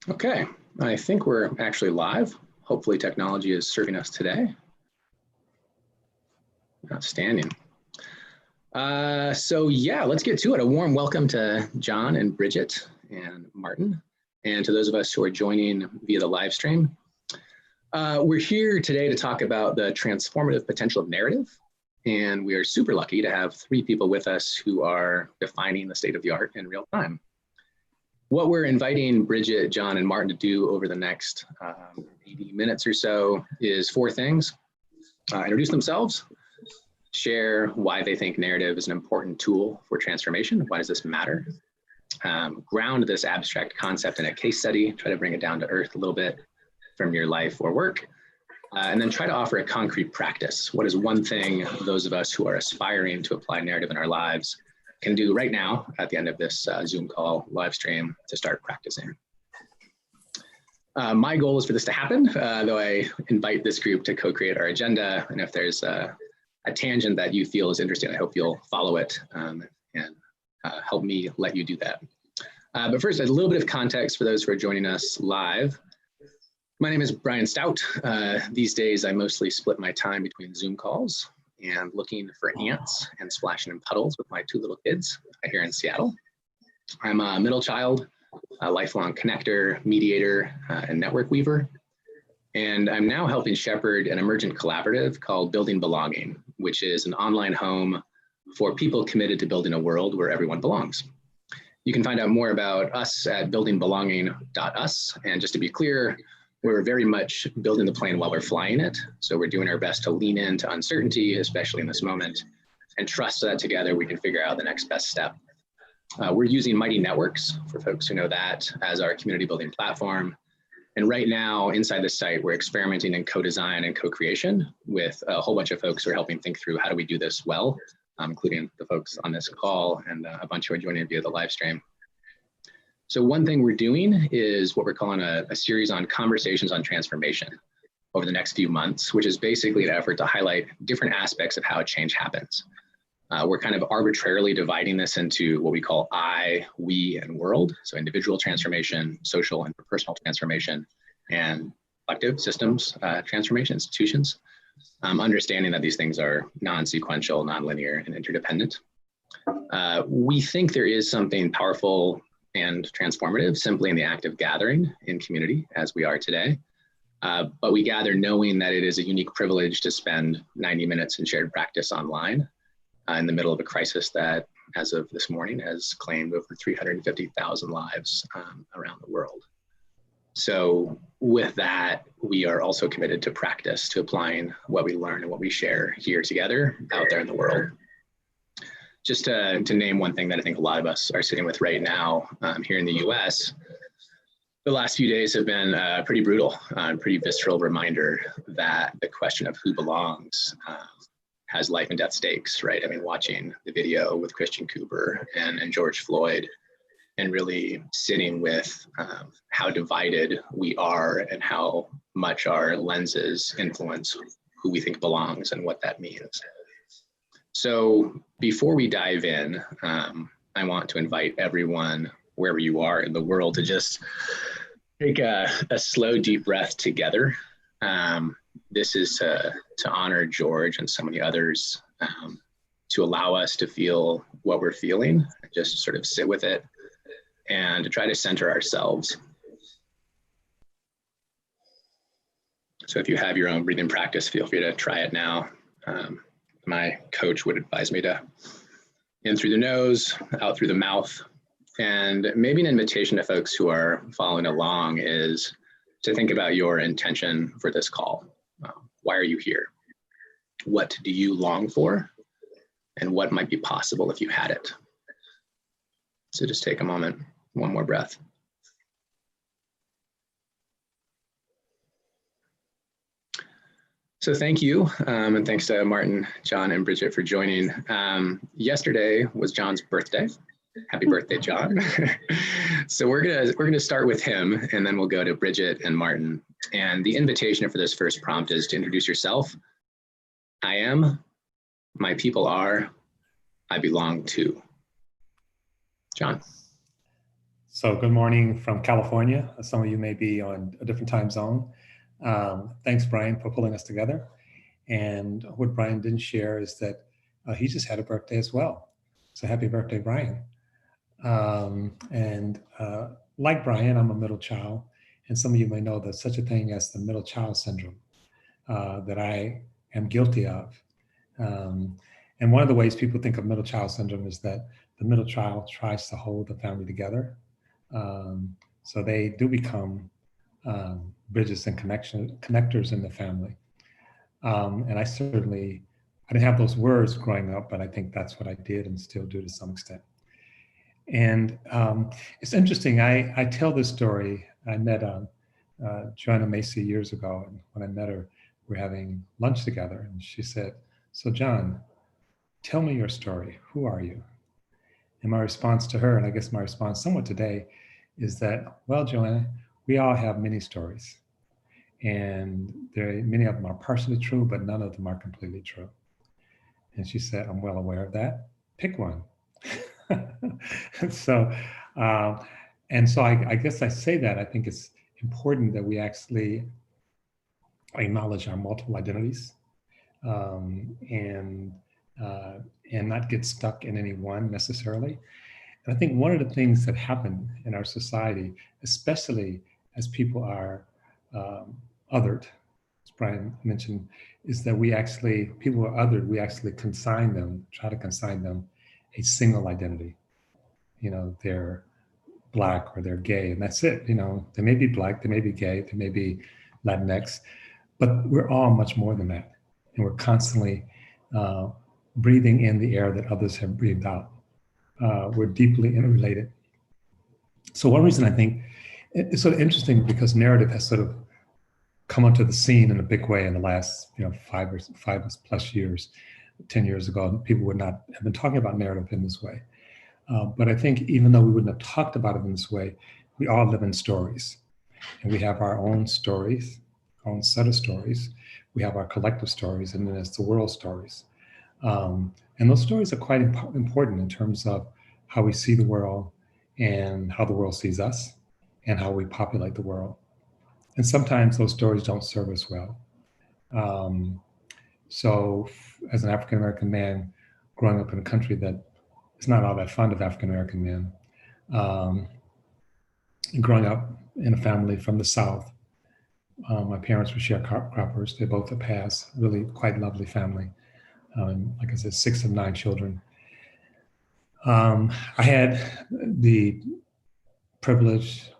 Okay, I think we're actually live. Hopefully technology is serving us today. Outstanding. So yeah, let's get to it. A warm welcome to John and Bridget and Martin, and to those of us who are joining via the live stream. We're here today to talk about the transformative potential of narrative, and we are super lucky to have 3 people with us who are defining the state of the art in real time. What we're inviting Bridget, John, and Martin to do over the next 80 minutes or so is 4 things. Introduce themselves, share why they think narrative is an important tool for transformation. Why does this matter? Ground this abstract concept in a case study, try to bring it down to earth a little bit from your life or work, and then try to offer a concrete practice. What is one thing those of us who are aspiring to apply narrative in our lives can do right now at the end of this Zoom call live stream to start practicing. My goal is for this to happen, though I invite this group to co-create our agenda. And if there's a tangent that you feel is interesting, I hope you'll follow it and help me let you do that. But first, a little bit of context for those who are joining us live. My name is Brian Stout. These days, I mostly split my time between Zoom calls and looking for ants and splashing in puddles with my 2 little kids here in Seattle. I'm a middle child, a lifelong connector, mediator, and network weaver. And I'm now helping shepherd an emergent collaborative called Building Belonging, which is an online home for people committed to building a world where everyone belongs. You can find out more about us at buildingbelonging.us. And just to be clear, we're very much building the plane while we're flying it. So we're doing our best to lean into uncertainty, especially in this moment, and trust that together we can figure out the next best step. We're using Mighty Networks, for folks who know that, as our community building platform. And right now, inside the site, we're experimenting in co-design and co-creation with a whole bunch of folks who are helping think through how do we do this well, including the folks on this call and a bunch who are joining via the live stream. So one thing we're doing is what we're calling a series on conversations on transformation over the next few months, which is basically an effort to highlight different aspects of how change happens. We're kind of arbitrarily dividing this into what we call I, we, and world. So individual transformation, social and personal transformation, and collective systems transformation, institutions. Understanding that these things are non-sequential, non-linear, and interdependent. We think there is something powerful and transformative simply in the act of gathering in community as we are today. But we gather knowing that it is a unique privilege to spend 90 minutes in shared practice online in the middle of a crisis that, as of this morning, has claimed over 350,000 lives around the world. So with that, we are also committed to practice, to applying what we learn and what we share here together out there in the world. Just to name one thing that I think a lot of us are sitting with right now here in the US, the last few days have been pretty brutal, pretty visceral reminder that the question of who belongs has life and death stakes, right? I mean, watching the video with Christian Cooper and George Floyd and really sitting with how divided we are and how much our lenses influence who we think belongs and what that means. So before we dive in, I want to invite everyone, wherever you are in the world, to just take a slow, deep breath together. This is to honor George and so many others, to allow us to feel what we're feeling, just sort of sit with it, and to try to center ourselves. So if you have your own breathing practice, feel free to try it now. My coach would advise me to in through the nose, out through the mouth. And maybe an invitation to folks who are following along is to think about your intention for this call. Why are you here? What do you long for? And what might be possible if you had it? So just take a moment, one more breath. So thank you, and thanks to Martin, John, and Bridget for joining. Yesterday was John's birthday. Happy birthday, John. So we're gonna start with him, and then we'll go to Bridget and Martin. And the invitation for this first prompt is to introduce yourself. I am, my people are, I belong to. John. So good morning from California. Some of you may be on a different time zone. Thanks, Brian, for pulling us together. And what Brian didn't share is that he just had a birthday as well. So happy birthday, Brian. And like Brian, I'm a middle child. And some of you may know there's such a thing as the middle child syndrome that I am guilty of. And one of the ways people think of middle child syndrome is that the middle child tries to hold the family together. So they do become bridges and connectors in the family. And I didn't have those words growing up, but I think that's what I did and still do to some extent. And it's interesting. I tell this story. I met Joanna Macy years ago, and when I met her, we were having lunch together, and she said, "So John, tell me your story. Who are you?" And my response to her, and I guess my response somewhat today, is that, well, Joanna, we all have many stories. And many of them are partially true, but none of them are completely true. And she said, "I'm well aware of that. Pick one." so, uh, so I guess I say that I think it's important that we actually acknowledge our multiple identities, and not get stuck in any one necessarily. And I think one of the things that happen in our society, especially as people are othered, as Brian mentioned, is that people who are othered, we actually try to consign them a single identity. They're Black or they're gay, and that's it. They may be Black, they may be gay, they may be Latinx, but we're all much more than that. And we're constantly breathing in the air that others have breathed out. We're deeply interrelated. So one reason I think it's sort of interesting, because narrative has sort of come onto the scene in a big way in the last 5+ years. 10 years ago, people would not have been talking about narrative in this way. But I think even though we wouldn't have talked about it in this way, we all live in stories. And we have our own stories, our own set of stories. We have our collective stories, and then there's the world stories. And those stories are quite important in terms of how we see the world and how the world sees us and how we populate the world. And sometimes those stories don't serve us well. So as an African-American man growing up in a country that is not all that fond of African-American men, and growing up in a family from the South, my parents were sharecroppers. They both have passed, really quite lovely family. Like I said, 6 of 9 children. I had the privilege,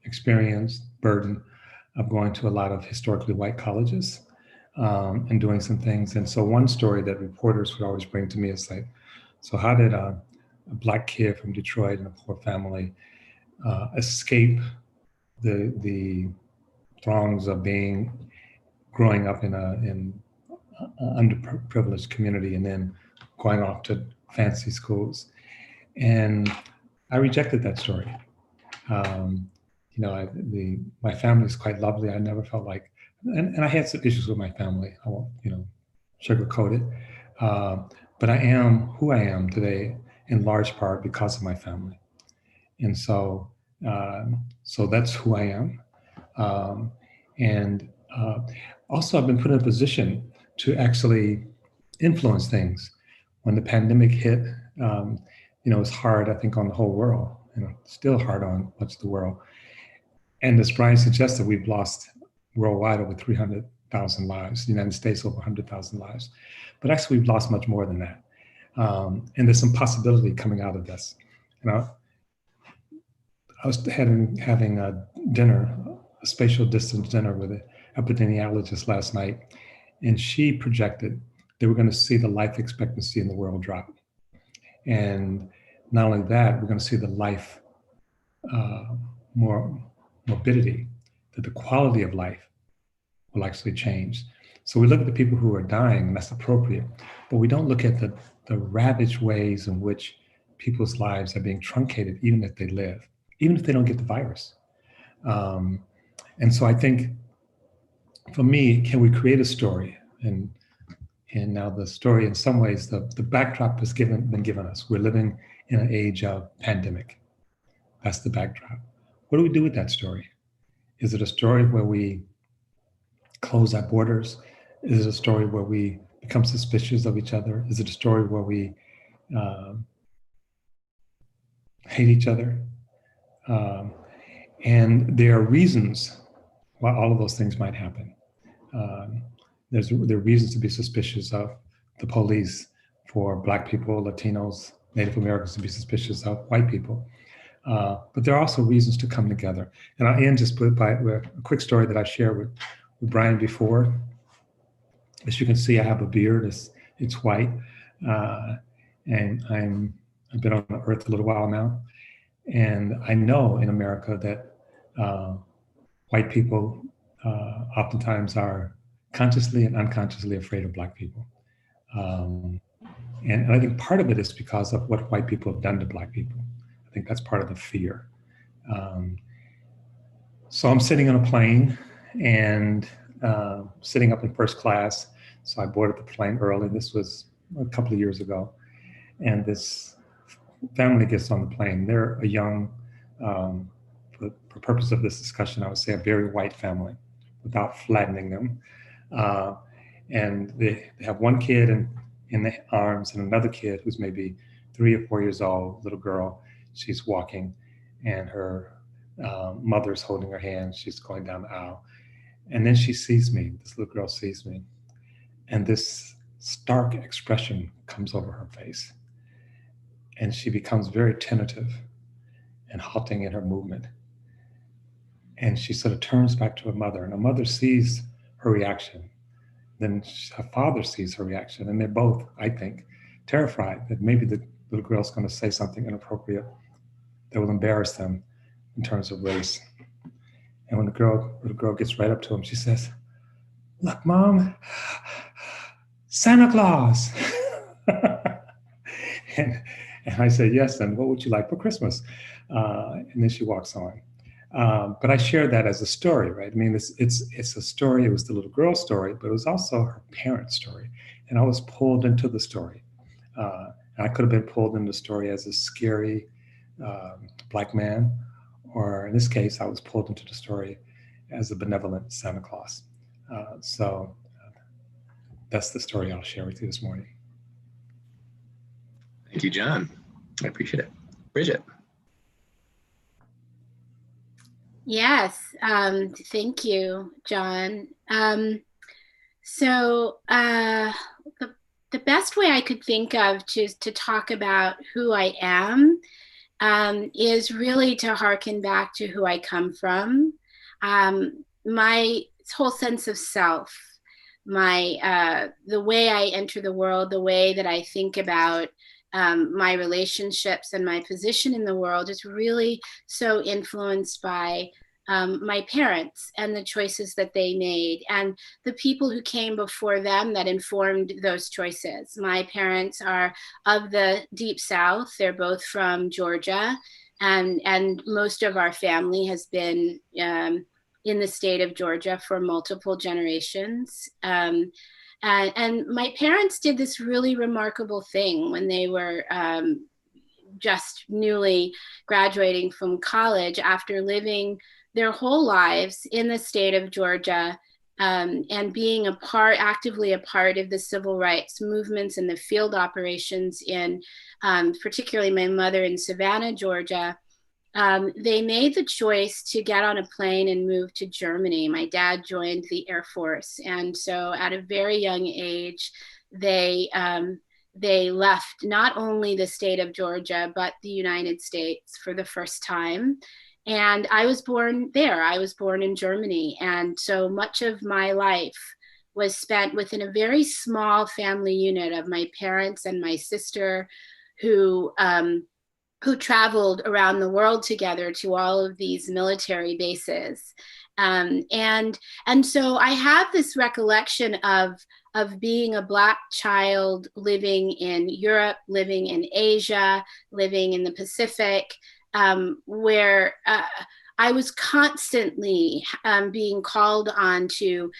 experience, burden of going to a lot of historically white colleges and doing some things. And so one story that reporters would always bring to me is like, so how did a Black kid from Detroit in a poor family escape the throngs of growing up in an underprivileged community and then going off to fancy schools? And I rejected that story. My family is quite lovely. I never felt like, and I had some issues with my family. I won't, sugarcoat it. But I am who I am today in large part because of my family. And so that's who I am. And also I've been put in a position to actually influence things. When the pandemic hit, it's hard, I think, on the whole world, still hard on much of the world. And as Brian suggested, we've lost worldwide over 300,000 lives, the United States over 100,000 lives. But actually, we've lost much more than that. And there's some possibility coming out of this. I was having a dinner, a spatial distance dinner with an epidemiologist last night, and she projected that we're going to see the life expectancy in the world drop. And not only that, we're going to see the life more morbidity, that the quality of life will actually change. So we look at the people who are dying, and that's appropriate, but we don't look at the ravaged ways in which people's lives are being truncated, even if they live, even if they don't get the virus. And so I think, for me, can we create a story? And now the story, in some ways, the backdrop has been given us. We're living in an age of pandemic. That's the backdrop. What do we do with that story? Is it a story where we close our borders? Is it a story where we become suspicious of each other? Is it a story where we um, hate each other? Um, and there are reasons why all of those things might happen. Um, there are reasons to be suspicious of the police, for Black people, Latinos, Native Americans to be suspicious of white people. But there are also reasons to come together. And I'll end just by a quick story that I shared with Brian before. As you can see, I have a beard. It's white, uh, and I've been on the earth a little while now, and I know in America that uh, white people oftentimes are consciously and unconsciously afraid of Black people. Um, and I think part of it is because of what white people have done to Black people. I think that's part of the fear. Um, so I'm sitting on a plane and sitting up in first class. So I boarded the plane early. This was a couple of years ago. And this family gets on the plane. They're a young, for purpose of this discussion, I would say a very white family without flattening them. Uh, and they have one kid in the arms and another kid who's maybe 3 or 4 years old, little girl. She's walking and her mother's holding her hand. She's going down the aisle. And then she sees me, this little girl sees me, and this stark expression comes over her face. And she becomes very tentative and halting in her movement. And she sort of turns back to her mother, and her mother sees her reaction. Then her father sees her reaction, and they're both, I think, terrified that maybe the little girl's going to say something inappropriate that will embarrass them in terms of race. And when the little girl gets right up to him, she says, "Look, Mom, Santa Claus." and, and I said, "Yes, and what would you like for Christmas?" And then she walks on. But I shared that as a story, right? I mean, it's a story. It was the little girl's story, but it was also her parents' story. And I was pulled into the story. And I could have been pulled into the story as a scary Black man, or in this case, I was pulled into the story as a benevolent Santa Claus. So that's the story I'll share with you this morning. Thank you, John. I appreciate it. Bridget. Yes, thank you, John. So the best way I could think of to talk about who I am is really to hearken back to who I come from. My whole sense of self, the way I enter the world, the way that I think about my relationships and my position in the world is really so influenced by my parents and the choices that they made and the people who came before them that informed those choices. My parents are of the Deep South. They're both from Georgia, and most of our family has been in the state of Georgia for multiple generations. And my parents did this really remarkable thing when they were just newly graduating from college after living their whole lives in the state of Georgia and being actively a part of the civil rights movements and the field operations in particularly my mother in Savannah, Georgia. They made the choice to get on a plane and move to Germany. My dad joined the Air Force. And so at a very young age, they left not only the state of Georgia, but the United States for the first time. And I was born there. I was born in Germany. And so much of my life was spent within a very small family unit of my parents and my sister who traveled around the world together to all of these military bases. And so I have this recollection of being a Black child living in Europe, living in Asia, living in the Pacific, where I was constantly being called on to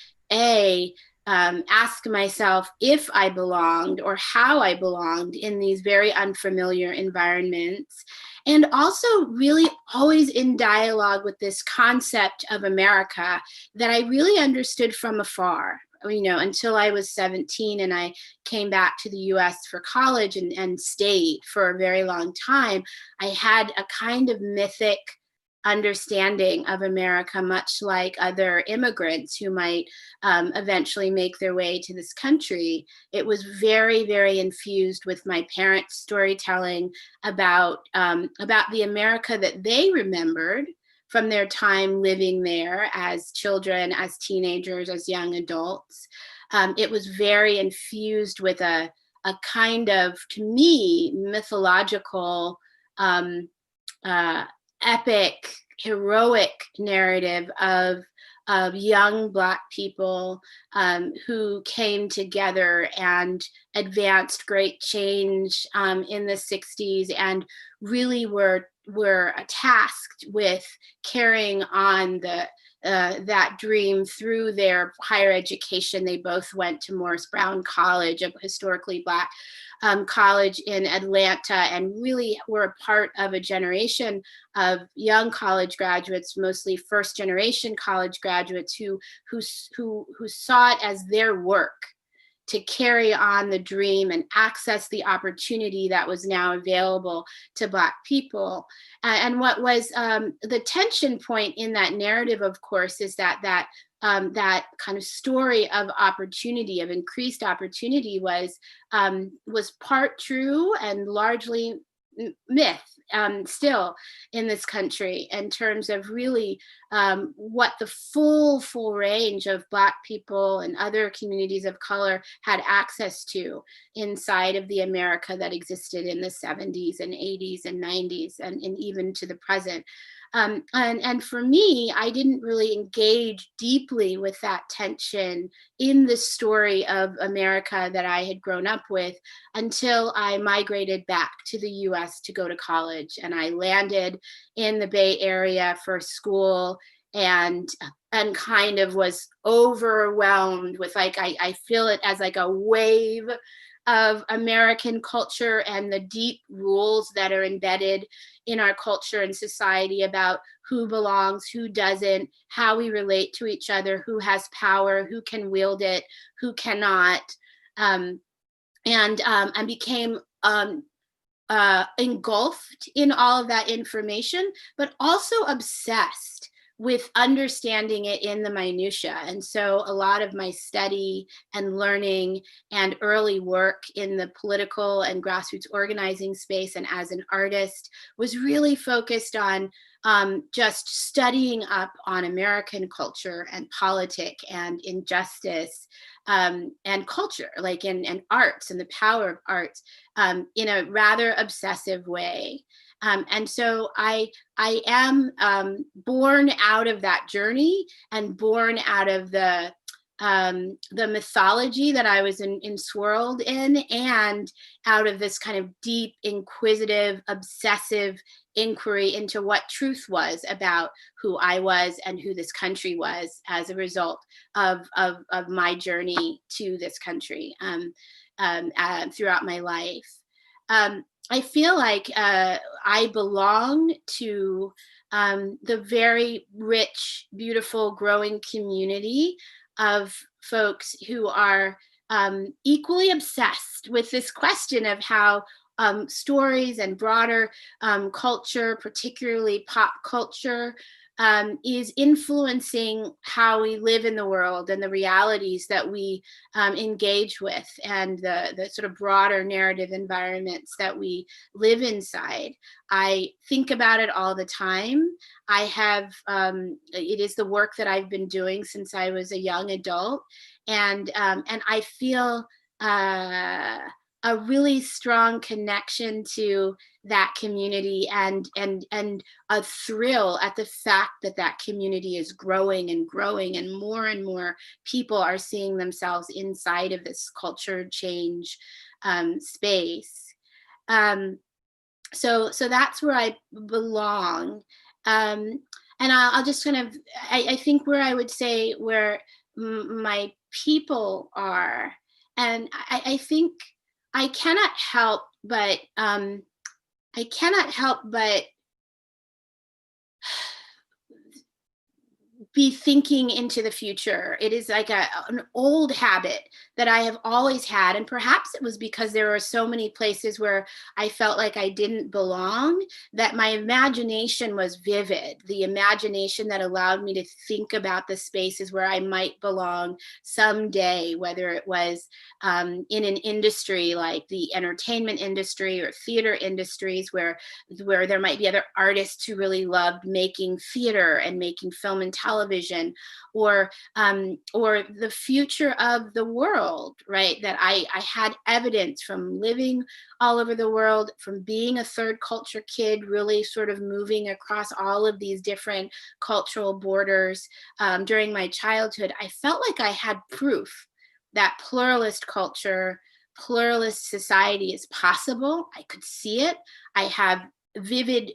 ask myself if I belonged or how I belonged in these very unfamiliar environments. And also really always in dialogue with this concept of America that I really understood from afar, you know, until I was 17 and I came back to the US for college and stayed for a very long time. I had a kind of mythic understanding of America, much like other immigrants who might eventually make their way to this country. It was very, very infused with my parents' storytelling about the America that they remembered from their time living there as children, as teenagers, as young adults. It was very infused with a kind of, to me, mythological, epic, heroic narrative of young Black people who came together and advanced great change in the 60s and really were tasked with carrying on that dream through their higher education. They both went to Morris Brown College, a historically Black college in Atlanta, and really were a part of a generation of young college graduates, mostly first generation college graduates who saw it as their work to carry on the dream and access the opportunity that was now available to Black people. And what was the tension point in that narrative, of course, is that kind of story of opportunity, of increased opportunity, was part true and largely myth still in this country, in terms of really what the full range of Black people and other communities of color had access to inside of the America that existed in the 70s and 80s and 90s and even to the present. And for me, I didn't really engage deeply with that tension in the story of America that I had grown up with until I migrated back to the US to go to college. And I landed in the Bay Area for school and kind of was overwhelmed with, like, I feel it as like a wave of American culture and the deep rules that are embedded in our culture and society about who belongs, who doesn't, how we relate to each other, who has power, who can wield it, who cannot, and became engulfed in all of that information, but also obsessed with understanding it in the minutia. And so a lot of my study and learning and early work in the political and grassroots organizing space and as an artist was really focused on just studying up on American culture and politics and injustice and culture, like and arts and the power of arts in a rather obsessive way. And so I am born out of that journey and born out of the mythology that I was enswirled in, and out of this kind of deep, inquisitive, obsessive inquiry into what truth was about who I was and who this country was as a result of my journey to this country throughout my life. I feel like I belong to the very rich, beautiful, growing community of folks who are equally obsessed with this question of how stories and broader culture, particularly pop culture, is influencing how we live in the world and the realities that we engage with, and the sort of broader narrative environments that we live inside. I think about it all the time. I have, it is the work that I've been doing since I was a young adult, and I feel a really strong connection to that community and a thrill at the fact that that community is growing and growing, and more people are seeing themselves inside of this culture change space. So that's where I belong. And I'll just kind of, I think where I would say where my people are. And I think I cannot help but I cannot help but be thinking into the future. It is like an old habit that I have always had. And perhaps it was because there were so many places where I felt like I didn't belong, that my imagination was vivid. The imagination that allowed me to think about the spaces where I might belong someday, whether it was in an industry like the entertainment industry or theater industries, where there might be other artists who really loved making theater and making film and television, or the future of the world, right? That I had evidence from living all over the world, from being a third culture kid, really sort of moving across all of these different cultural borders during my childhood. I felt like I had proof that pluralist culture, pluralist society is possible. I could see it. I have vivid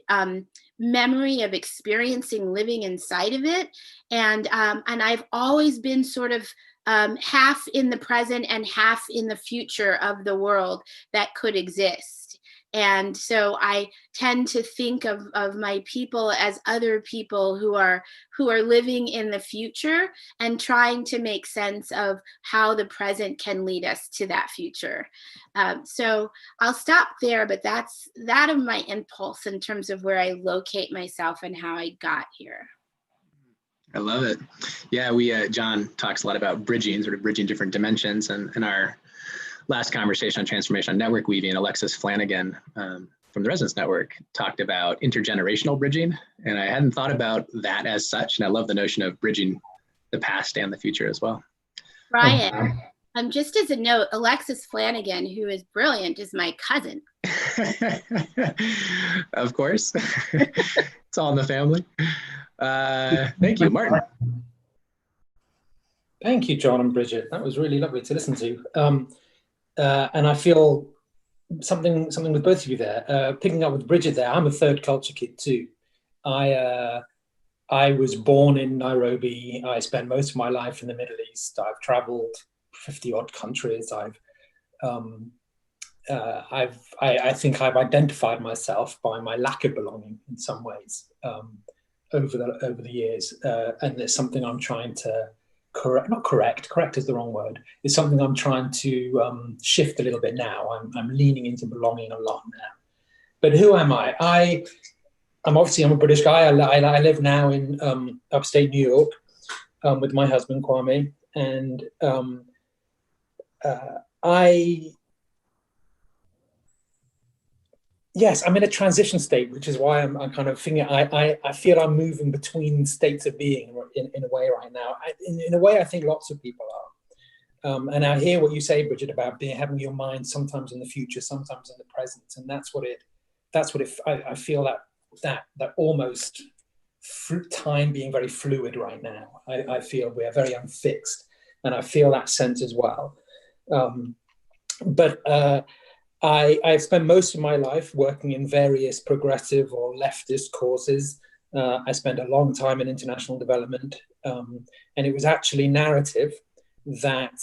memory of experiencing living inside of it, and I've always been sort of half in the present and half in the future of the world that could exist. And so I tend to think of my people as other people who are living in the future and trying to make sense of how the present can lead us to that future. So I'll stop there, but that's that of my impulse in terms of where I locate myself and how I got here. I love it. Yeah, John talks a lot about bridging, sort of bridging different dimensions. And in our last conversation on transformation on network weaving, Alexis Flanagan from the Resonance Network talked about intergenerational bridging. And I hadn't thought about that as such. And I love the notion of bridging the past and the future as well. Brian, just as a note, Alexis Flanagan, who is brilliant, is my cousin. Of course. It's all in the family. Thank you, Martin. Thank you, John and Bridget. That was really lovely to listen to. And I feel something with both of you there. Picking up with Bridget there, I'm a third culture kid too. I was born in Nairobi. I spent most of my life in the Middle East. I've traveled 50 odd countries. I think I've identified myself by my lack of belonging in some ways over the years, and it's something I'm trying to correct is the wrong word. It's something I'm trying to shift a little bit now. I'm leaning into belonging a lot now. But who am I? I'm a British guy. I live now in upstate New York with my husband Kwame, and yes, I'm in a transition state, which is why I'm kind of thinking. I feel I'm moving between states of being in a way right now. In a way, I think lots of people are. And I hear what you say, Bridget, about having your mind sometimes in the future, sometimes in the present, and that's what I feel that almost time being very fluid right now. I feel we are very unfixed, and I feel that sense as well. I've spent most of my life working in various progressive or leftist causes. I spent a long time in international development, and it was actually narrative that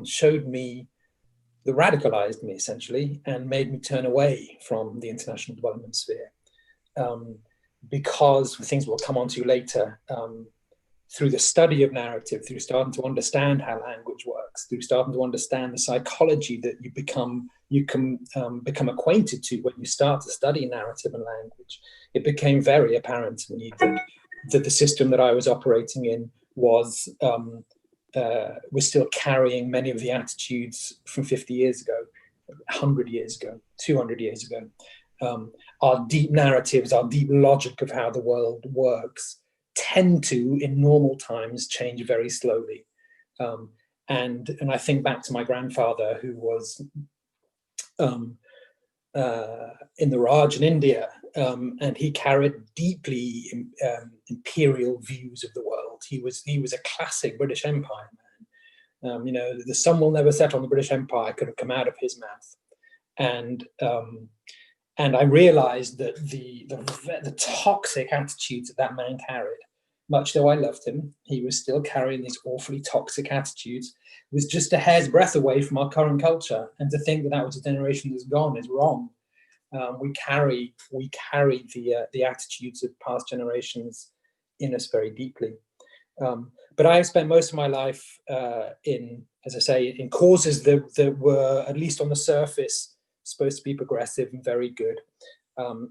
showed me, that radicalized me essentially, and made me turn away from the international development sphere. Because things we'll come on to later, through the study of narrative, through starting to understand how language works, through starting to understand the psychology that you can become acquainted to when you start to study narrative and language, it became very apparent to me that the system that I was operating in was still carrying many of the attitudes from 50 years ago, 100 years ago, 200 years ago. Our deep narratives, our deep logic of how the world works tend to, in normal times, change very slowly. And I think back to my grandfather, who was in the Raj in India, and he carried deeply imperial views of the world. He was a classic British Empire man. The sun will never set on the British Empire could have come out of his mouth. And I realized that the toxic attitudes that man carried much though I loved him, he was still carrying these awfully toxic attitudes. It was just a hair's breadth away from our current culture. And to think that that was a generation that's gone is wrong. We carry the attitudes of past generations in us very deeply. But I have spent most of my life in, as I say, in causes that were, at least on the surface, supposed to be progressive and very good.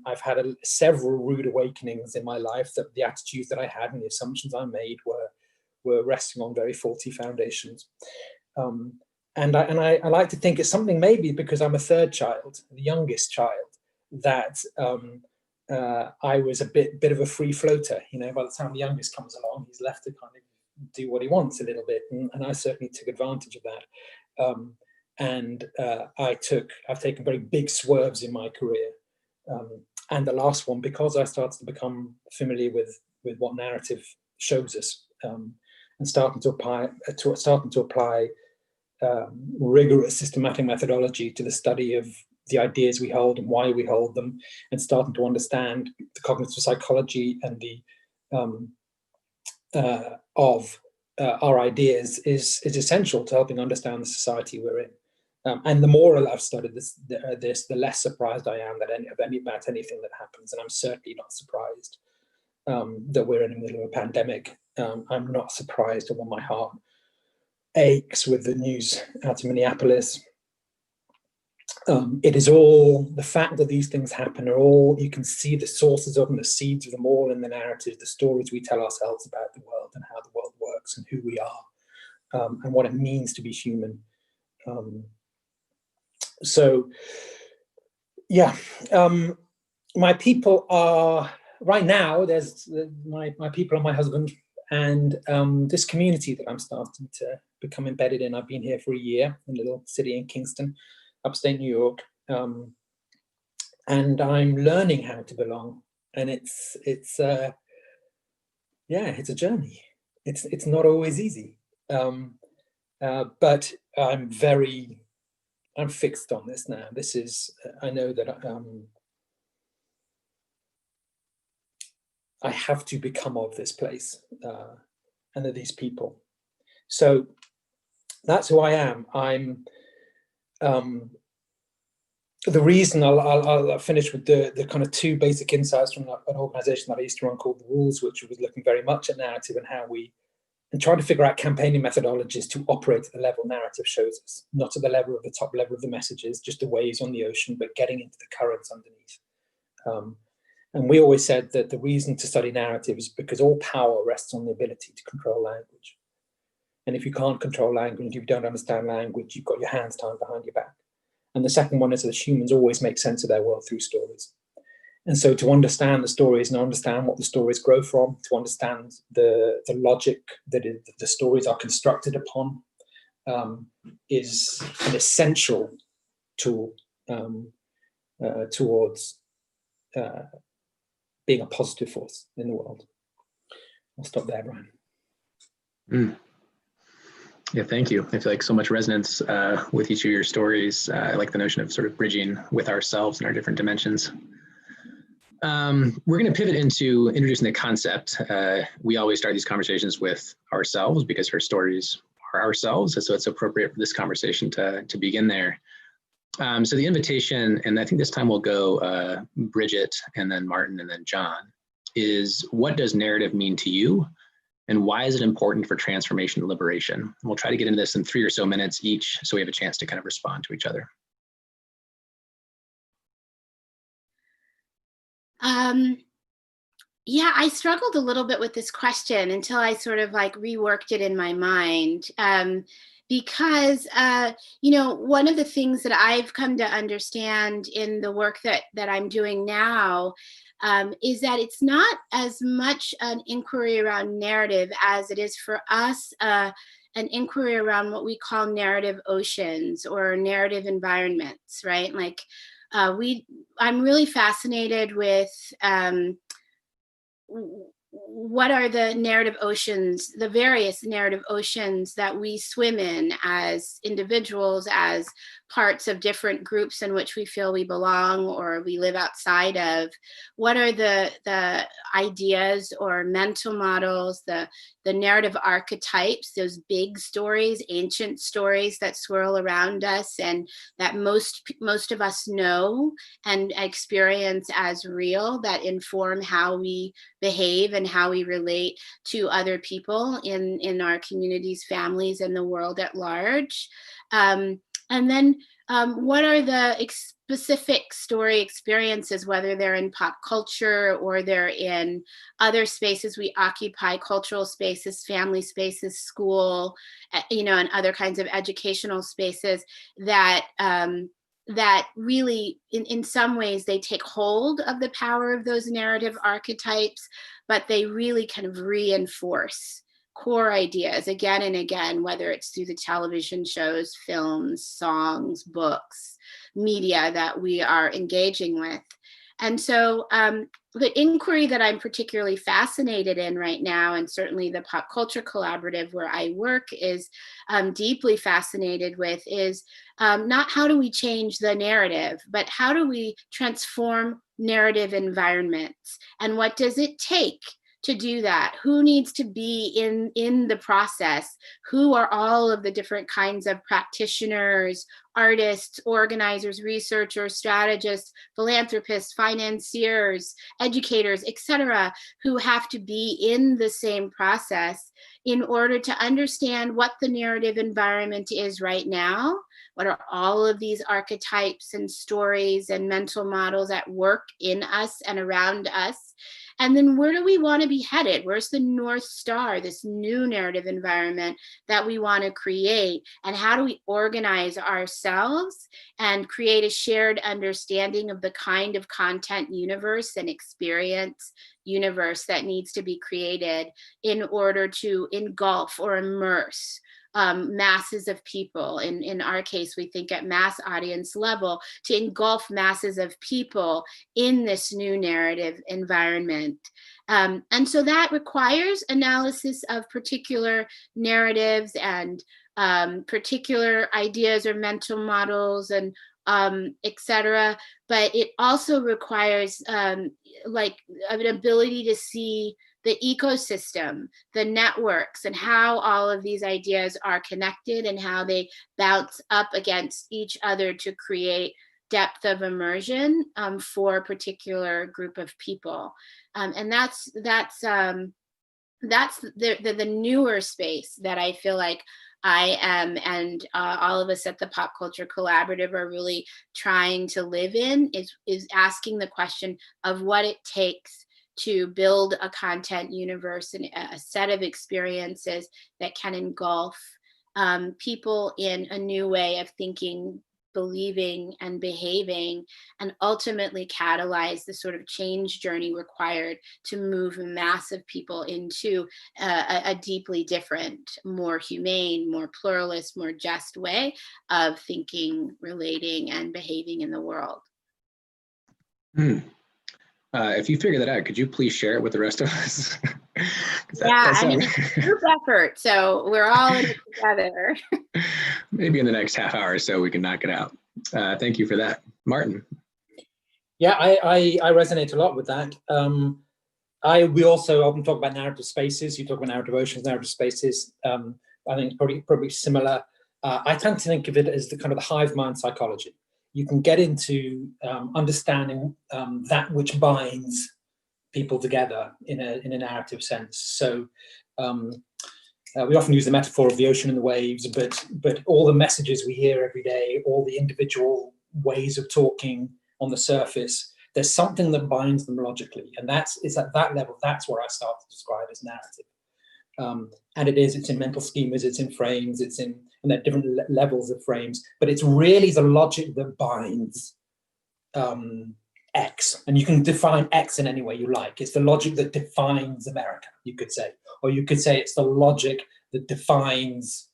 I've had several rude awakenings in my life that the attitudes that I had and the assumptions I made were resting on very faulty foundations. And I like to think it's something, maybe because I'm a third child, the youngest child, that I was a bit of a free floater. You know, by the time the youngest comes along, he's left to kind of do what he wants a little bit, and I certainly took advantage of that. I've taken very big swerves in my career, and the last one, because I started to become familiar with what narrative shows us, and starting to apply rigorous systematic methodology to the study of the ideas we hold and why we hold them, and starting to understand the cognitive psychology and the of our ideas is essential to helping understand the society we're in. And the more I've studied this, the less surprised I am about anything that happens. And I'm certainly not surprised that we're in the middle of a pandemic. I'm not surprised, when my heart aches with the news out of Minneapolis. It is all the fact that these things happen are all, you can see the sources of them, the seeds of them all in the narratives, the stories we tell ourselves about the world and how the world works and who we are, and what it means to be human. So yeah, my people are, right now, there's my people are my husband and this community that I'm starting to become embedded in. I've been here for a year in a little city in Kingston, upstate New York, and I'm learning how to belong. And it's a journey. It's not always easy, but I'm fixed on this now. This is, I know that I have to become of this place and of these people. So that's who I am. I'm the reason I'll finish with the kind of two basic insights from an organization that I used to run called The Rules, which was looking very much at narrative and trying to figure out campaigning methodologies to operate at the level narrative shows us, not at the top level of the messages, just the waves on the ocean, but getting into the currents underneath. And we always said that the reason to study narrative is because all power rests on the ability to control language. And if you can't control language, if you don't understand language, you've got your hands tied behind your back. And the second one is that humans always make sense of their world through stories. And so to understand the stories and understand what the stories grow from, to understand the logic that the stories are constructed upon, is an essential tool towards being a positive force in the world. I'll stop there, Brian. Yeah, thank you. I feel like so much resonance with each of your stories. I like the notion of sort of bridging with ourselves and our different dimensions. We're going to pivot into introducing the concept. We always start these conversations with ourselves because her stories are ourselves, and so it's appropriate for this conversation to begin there. So the invitation, and I think this time we'll go Bridget and then Martin and then John, is what does narrative mean to you? And why is it important for transformation and liberation? And we'll try to get into this in 3 or so minutes each, so we have a chance to kind of respond to each other. Yeah, I struggled a little bit with this question until I sort of like reworked it in my mind. Because, one of the things that I've come to understand in the work that I'm doing now is that it's not as much an inquiry around narrative as it is for us an inquiry around what we call narrative oceans or narrative environments, right? Like I'm really fascinated with what are the narrative oceans, the various narrative oceans that we swim in as individuals, as parts of different groups in which we feel we belong or we live outside of? What are the ideas or mental models, the narrative archetypes, those big stories, ancient stories that swirl around us and that most of us know and experience as real, that inform how we behave and how we relate to other people in our communities, families, and the world at large? And then what are the specific story experiences, whether they're in pop culture or they're in other spaces we occupy, cultural spaces, family spaces, school, and other kinds of educational spaces that that really, in some ways, they take hold of the power of those narrative archetypes, but they really kind of reinforce core ideas again and again, whether it's through the television shows, films, songs, books, media that we are engaging with. And so the inquiry that I'm particularly fascinated in right now, and certainly the Pop Culture Collaborative where I work is deeply fascinated with, is not how do we change the narrative, but how do we transform narrative environments? And what does it take to do that? Who needs to be in the process? Who are all of the different kinds of practitioners, artists, organizers, researchers, strategists, philanthropists, financiers, educators, etc., who have to be in the same process in order to understand what the narrative environment is right now? What are all of these archetypes and stories and mental models at work in us and around us? And then where do we want to be headed? Where's the North Star, this new narrative environment that we want to create? And how do we organize ourselves and create a shared understanding of the kind of content universe and experience universe that needs to be created in order to engulf or immerse masses of people? In our case, we think at mass audience level, to engulf masses of people in this new narrative environment. And so that requires analysis of particular narratives and particular ideas or mental models and etc. But it also requires like an ability to see the ecosystem, the networks, and how all of these ideas are connected and how they bounce up against each other to create depth of immersion for a particular group of people. And that's the newer space that I feel like I am, and all of us at the Pop Culture Collaborative are really trying to live in, is asking the question of what it takes to build a content universe and a set of experiences that can engulf people in a new way of thinking, believing, and behaving, and ultimately catalyze the sort of change journey required to move a mass of people into a deeply different, more humane, more pluralist, more just way of thinking, relating, and behaving in the world. If you figure that out, could you please share it with the rest of us? I mean, it's a group effort, so we're all in it together. Maybe in the next half hour or so we can knock it out. Thank you for that. Martin. Yeah, I resonate a lot with that. We also often talk about narrative spaces. You talk about narrative oceans, narrative spaces. I think probably similar. I tend to think of it as the kind of the hive mind psychology. You can get into understanding that which binds people together in a narrative sense. So we often use the metaphor of the ocean and the waves, but all the messages we hear every day, all the individual ways of talking on the surface, there's something that binds them logically, and it's at that level. That's what I start to describe as narrative. And it's in mental schemas, it's in frames, it's in there are different levels of frames, but it's really the logic that binds X. And you can define X in any way you like. It's the logic that defines America, you could say. Or you could say it's the logic that defines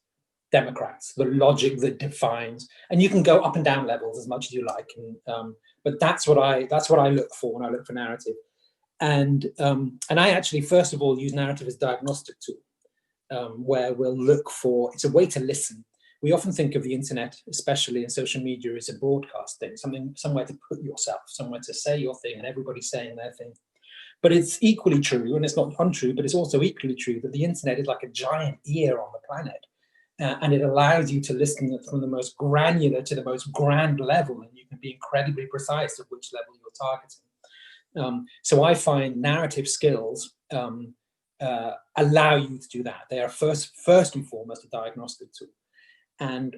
Democrats, the logic that defines, and you can go up and down levels as much as you like. And, but that's what I look for when I look for narrative. And I actually, first of all, use narrative as a diagnostic tool, where we'll look for, it's a way to listen. We often think of the internet, especially in social media, as a broadcast thing, somewhere to put yourself, somewhere to say your thing, and everybody's saying their thing. But it's equally true, and it's not untrue, but it's also equally true that the internet is like a giant ear on the planet. And it allows you to listen from the most granular to the most grand level, and you can be incredibly precise of which level you're targeting. So I find narrative skills allow you to do that. They are first and foremost a diagnostic tool. And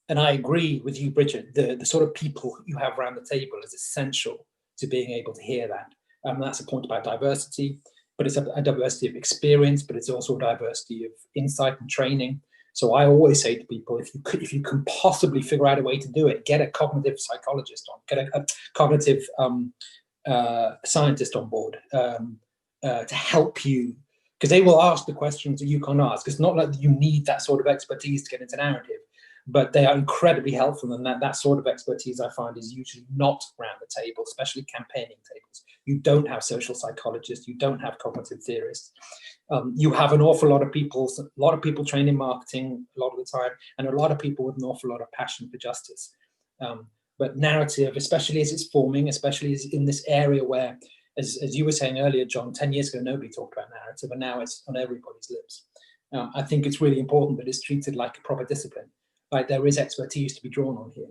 I agree with you, Bridget, the sort of people you have around the table is essential to being able to hear that. That's a point about diversity, but it's a diversity of experience, but it's also a diversity of insight and training. So I always say to people, if you can possibly figure out a way to do it, get a cognitive psychologist on, get a cognitive scientist on board to help you, because they will ask the questions that you can't ask. It's not like you need that sort of expertise to get into narrative, but they are incredibly helpful, and that sort of expertise I find is usually not around the table, especially campaigning tables. You don't have social psychologists, you don't have cognitive theorists. You have an awful lot of people trained in marketing a lot of the time, and a lot of people with an awful lot of passion for justice. But narrative, especially as it's forming, especially as in this area where, as you were saying earlier, John, 10 years ago, nobody talked about narrative, and now it's on everybody's lips. I think it's really important that it's treated like a proper discipline. Like, there is expertise to be drawn on here.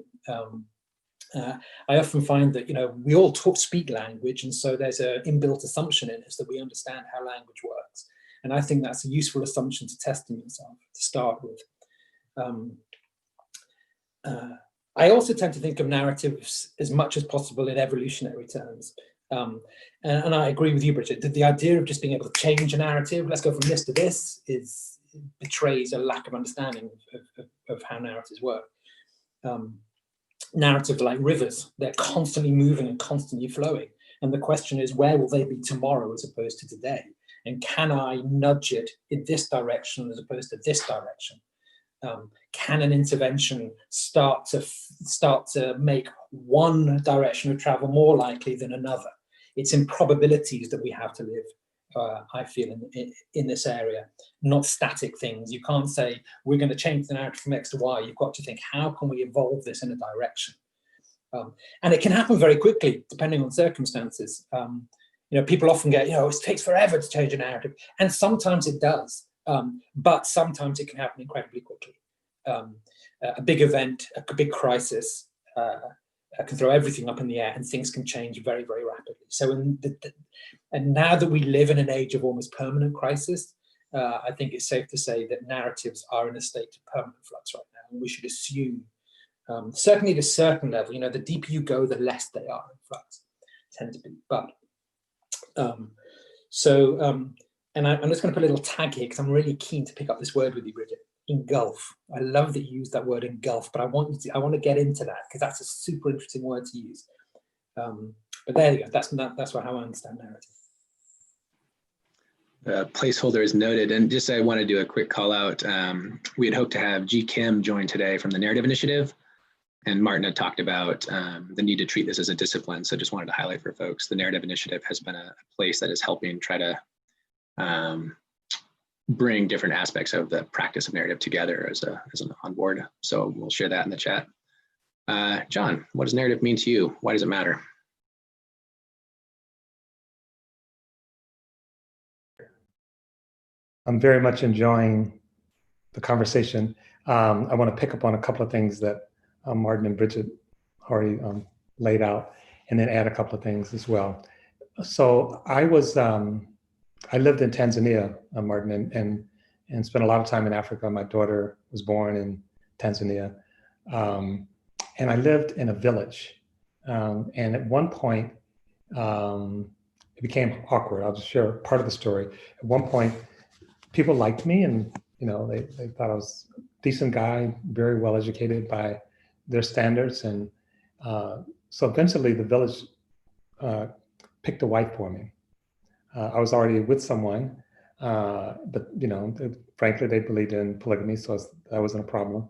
I often find that, we all speak language, and so there's an inbuilt assumption in us that we understand how language works. And I think that's a useful assumption to test in yourself to start with. I also tend to think of narratives as much as possible in evolutionary terms. And I agree with you, Bridget, that the idea of just being able to change a narrative, let's go from this to this, betrays a lack of understanding of how narratives work. Narratives are like rivers. They're constantly moving and constantly flowing. And the question is, where will they be tomorrow as opposed to today? And can I nudge it in this direction as opposed to this direction? Can an intervention start to make one direction of travel more likely than another? It's in probabilities that we have to live, I feel, in this area, not static things. You can't say, we're going to change the narrative from X to Y. You've got to think, how can we evolve this in a direction? And it can happen very quickly, depending on circumstances. People often get, it takes forever to change a narrative. And sometimes it does, but sometimes it can happen incredibly quickly. A big event, a big crisis can throw everything up in the air, and things can change very, very rapidly. So and now that we live in an age of almost permanent crisis, I think it's safe to say that narratives are in a state of permanent flux right now. And we should assume, certainly at a certain level, the deeper you go, the less they are in flux, tend to be. But and I'm just going to put a little tag here because I'm really keen to pick up this word with you, Bridget. Engulf. I love that you use that word engulf, but I want to get into that because that's a super interesting word to use. But there you go. That's how I understand narrative. Placeholder is noted, and just I want to do a quick call out. We had hoped to have G. Kim join today from the Narrative Initiative, and Martin had talked about the need to treat this as a discipline. So just wanted to highlight for folks, the Narrative Initiative has been a place that is helping try to bring different aspects of the practice of narrative together as an on board. So we'll share that in the chat. John, what does narrative mean to you? Why does it matter? I'm very much enjoying the conversation. I want to pick up on a couple of things that Martin and Bridget already laid out, and then add a couple of things as well. So I lived in Tanzania, Martin, and spent a lot of time in Africa. My daughter was born in Tanzania. And I lived in a village. And at one point, it became awkward. I'll just share part of the story. At one point, people liked me, and they thought I was a decent guy, very well educated by their standards. And so eventually the village picked a wife for me. I was already with someone, but frankly, they believed in polygamy, so that wasn't a problem.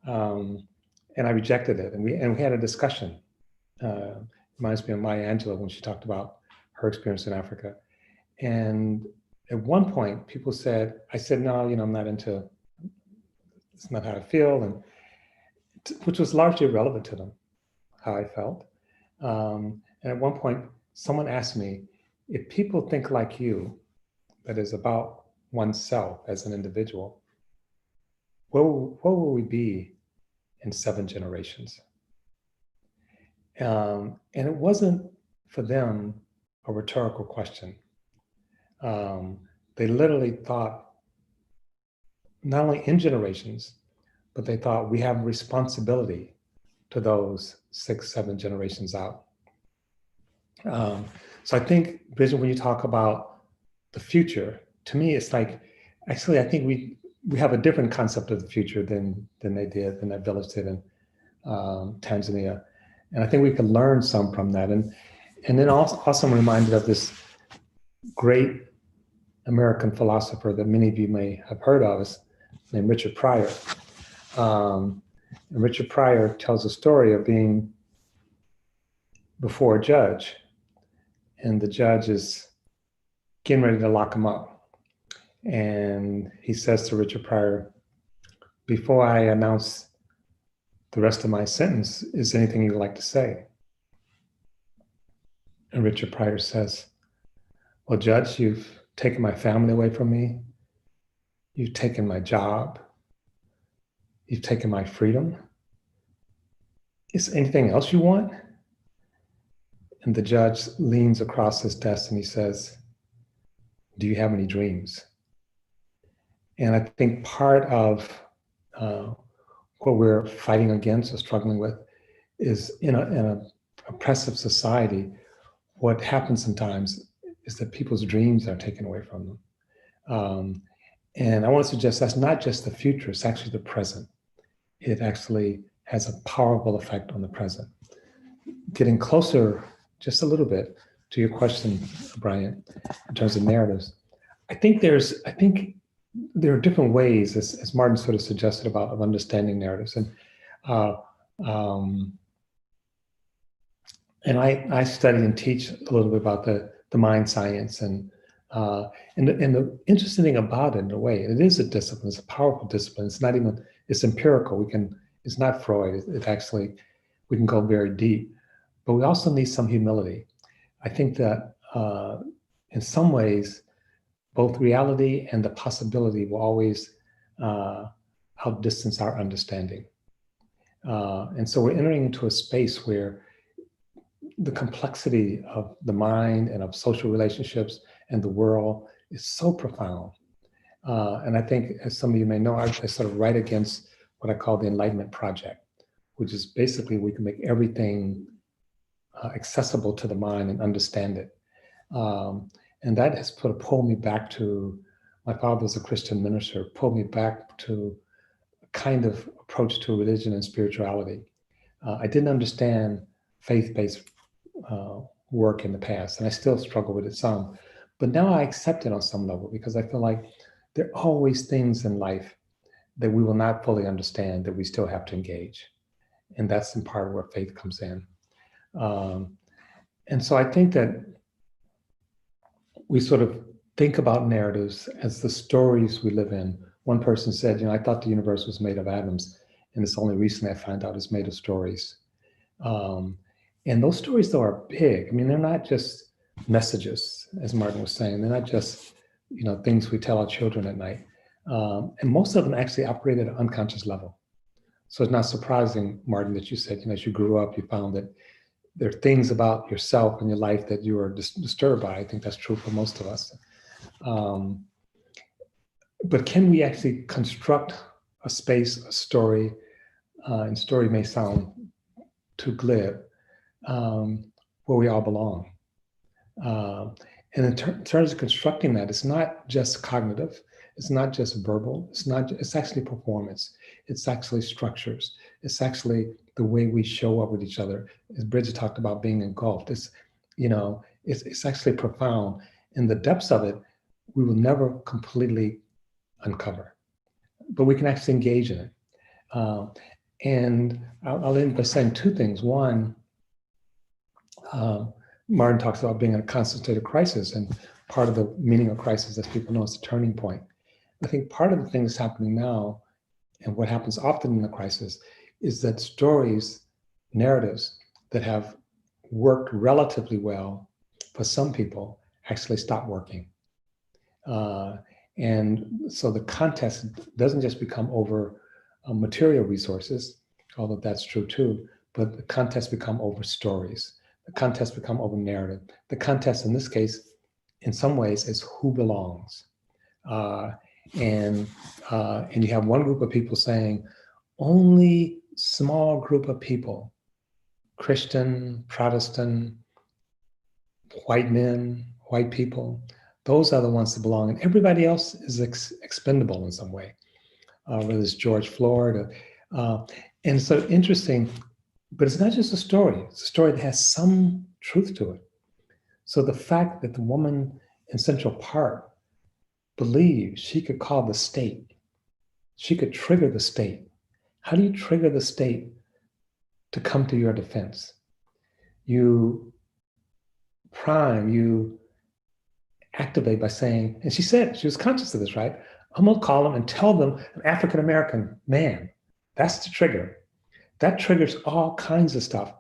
And I rejected it, and we had a discussion. Reminds me of Maya Angelou when she talked about her experience in Africa. And at one point, people said, I said, no, I'm not into, it's not how I feel, and which was largely irrelevant to them, how I felt. And at one point, someone asked me, if people think like you, that is about oneself as an individual, where will we be in 7 generations? And it wasn't for them a rhetorical question. They literally thought, not only in generations, but they thought we have responsibility to those 6, 7 generations out. So I think, Bridget, when you talk about the future, to me, it's like, actually, I think we have a different concept of the future than that village did in Tanzania. And I think we can learn some from that. And then also I'm reminded of this great American philosopher that many of you may have heard of, is named Richard Pryor. And Richard Pryor tells a story of being before a judge, and the judge is getting ready to lock him up. And he says to Richard Pryor, before I announce the rest of my sentence, is there anything you'd like to say? And Richard Pryor says, well, Judge, you've taken my family away from me. You've taken my job. You've taken my freedom. Is there anything else you want? And the judge leans across his desk and he says, do you have any dreams? And I think part of what we're fighting against or struggling with is in an oppressive society, what happens sometimes is that people's dreams are taken away from them. And I want to suggest that's not just the future, it's actually the present. It actually has a powerful effect on the present. Getting closer just a little bit to your question, Brian, in terms of narratives, I think there are different ways, as Martin sort of suggested, of understanding narratives. And I study and teach a little bit about the mind science, and the interesting thing about it, in a way, it is a discipline. It's a powerful discipline. It's not even, it's empirical. It's not Freud. It actually, we can go very deep, but we also need some humility. I think that in some ways, both reality and the possibility will always outdistance our understanding. And so we're entering into a space where the complexity of the mind and of social relationships and the world is so profound. And I think, as some of you may know, I sort of write against what I call the Enlightenment Project, which is basically we can make everything accessible to the mind and understand it. And that has pulled me back to, my father was a Christian minister, pulled me back to a kind of approach to religion and spirituality. I didn't understand faith-based work in the past, and I still struggle with it some. But now I accept it on some level, because I feel like there are always things in life that we will not fully understand that we still have to engage. And that's in part where faith comes in. And so I think that we sort of think about narratives as the stories we live in. One person said, I thought the universe was made of atoms, and it's only recently I found out it's made of stories. And those stories, though, are big. I mean, they're not just messages, as Martin was saying. They're not just, things we tell our children at night. And most of them actually operate at an unconscious level. So it's not surprising, Martin, that you said, as you grew up, you found that there are things about yourself and your life that you are disturbed by. I think that's true for most of us. But can we actually construct a space, a story, and story may sound too glib, where we all belong? And in terms of constructing that, it's not just cognitive, it's not just verbal, it's actually performance, it's actually structures, it's actually the way we show up with each other. As Bridget talked about being engulfed, it's actually profound. In the depths of it, we will never completely uncover, but we can actually engage in it. And I'll end by saying two things. One, Martin talks about being in a constant state of crisis, and part of the meaning of crisis, as people know, is the turning point. I think part of the thing that's happening now, and what happens often in the crisis, is that stories, narratives that have worked relatively well for some people actually stop working. And so the contest doesn't just become over material resources, although that's true too, but the contest become over stories. The contest become over narrative. The contest in this case, in some ways, is who belongs. And you have one group of people saying, only small group of people, Christian, Protestant, white men, white people, those are the ones that belong. And everybody else is expendable in some way, whether it's George Floyd. And so interesting, but it's not just a story. It's a story that has some truth to it. So the fact that the woman in Central Park believed she could call the state, she could trigger the state. How do you trigger the state to come to your defense? You prime, you activate by saying, and she said, she was conscious of this, right? I'm gonna call them and tell them an African-American man. That's the trigger. That triggers all kinds of stuff.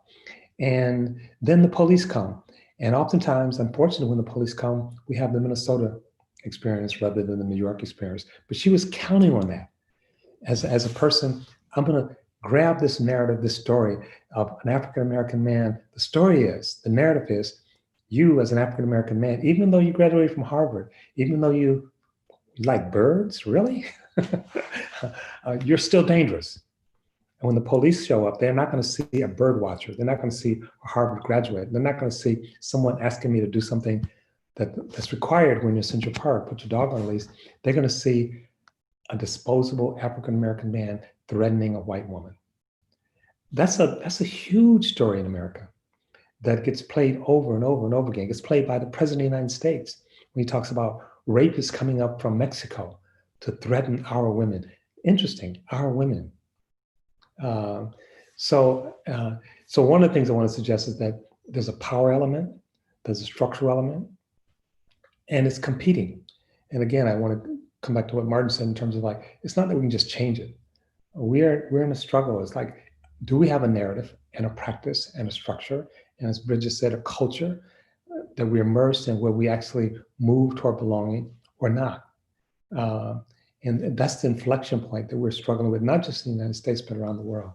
And then the police come. And oftentimes, unfortunately, when the police come, we have the Minnesota experience rather than the New York experience. But she was counting on that. As a person, I'm gonna grab this narrative, this story of an African-American man. The story is, the narrative is, you as an African-American man, even though you graduated from Harvard, even though you like birds, really? You're still dangerous. And when the police show up, they're not going to see a bird watcher. They're not going to see a Harvard graduate. They're not going to see someone asking me to do something that's required when you're in Central Park, put your dog on a leash. They're going to see a disposable African-American man threatening a white woman. That's a huge story in America that gets played over and over and over again. It gets played by the President of the United States when he talks about rapists coming up from Mexico to threaten our women. Interesting, our women. So one of the things I want to suggest is that there's a power element, there's a structural element, and it's competing. And again, I want to come back to what Martin said in terms of like, it's not that we can just change it. We're in a struggle. It's like, do we have a narrative and a practice and a structure? And as Bridget said, a culture that we're immersed in where we actually move toward belonging or not. And that's the inflection point that we're struggling with, not just in the United States, but around the world.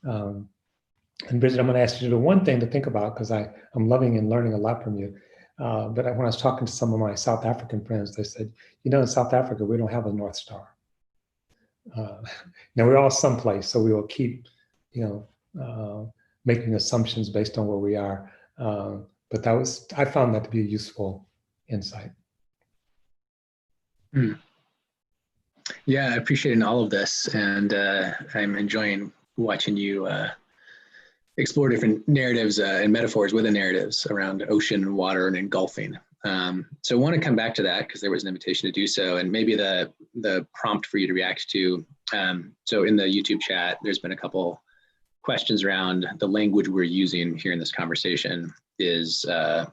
And Bridget, I'm gonna ask you to do one thing to think about, because I'm loving and learning a lot from you. But when I was talking to some of my South African friends, they said, you know, in South Africa, we don't have a North Star. Now we're all someplace, so we will keep, making assumptions based on where we are. But I found that to be a useful insight. Yeah, I appreciate all of this, and I'm enjoying watching you explore different narratives and metaphors within narratives around ocean, water, and engulfing. So I want to come back to that because there was an invitation to do so, and maybe the prompt for you to react to. So in the YouTube chat, there's been a couple questions around the language we're using here in this conversation. Is terms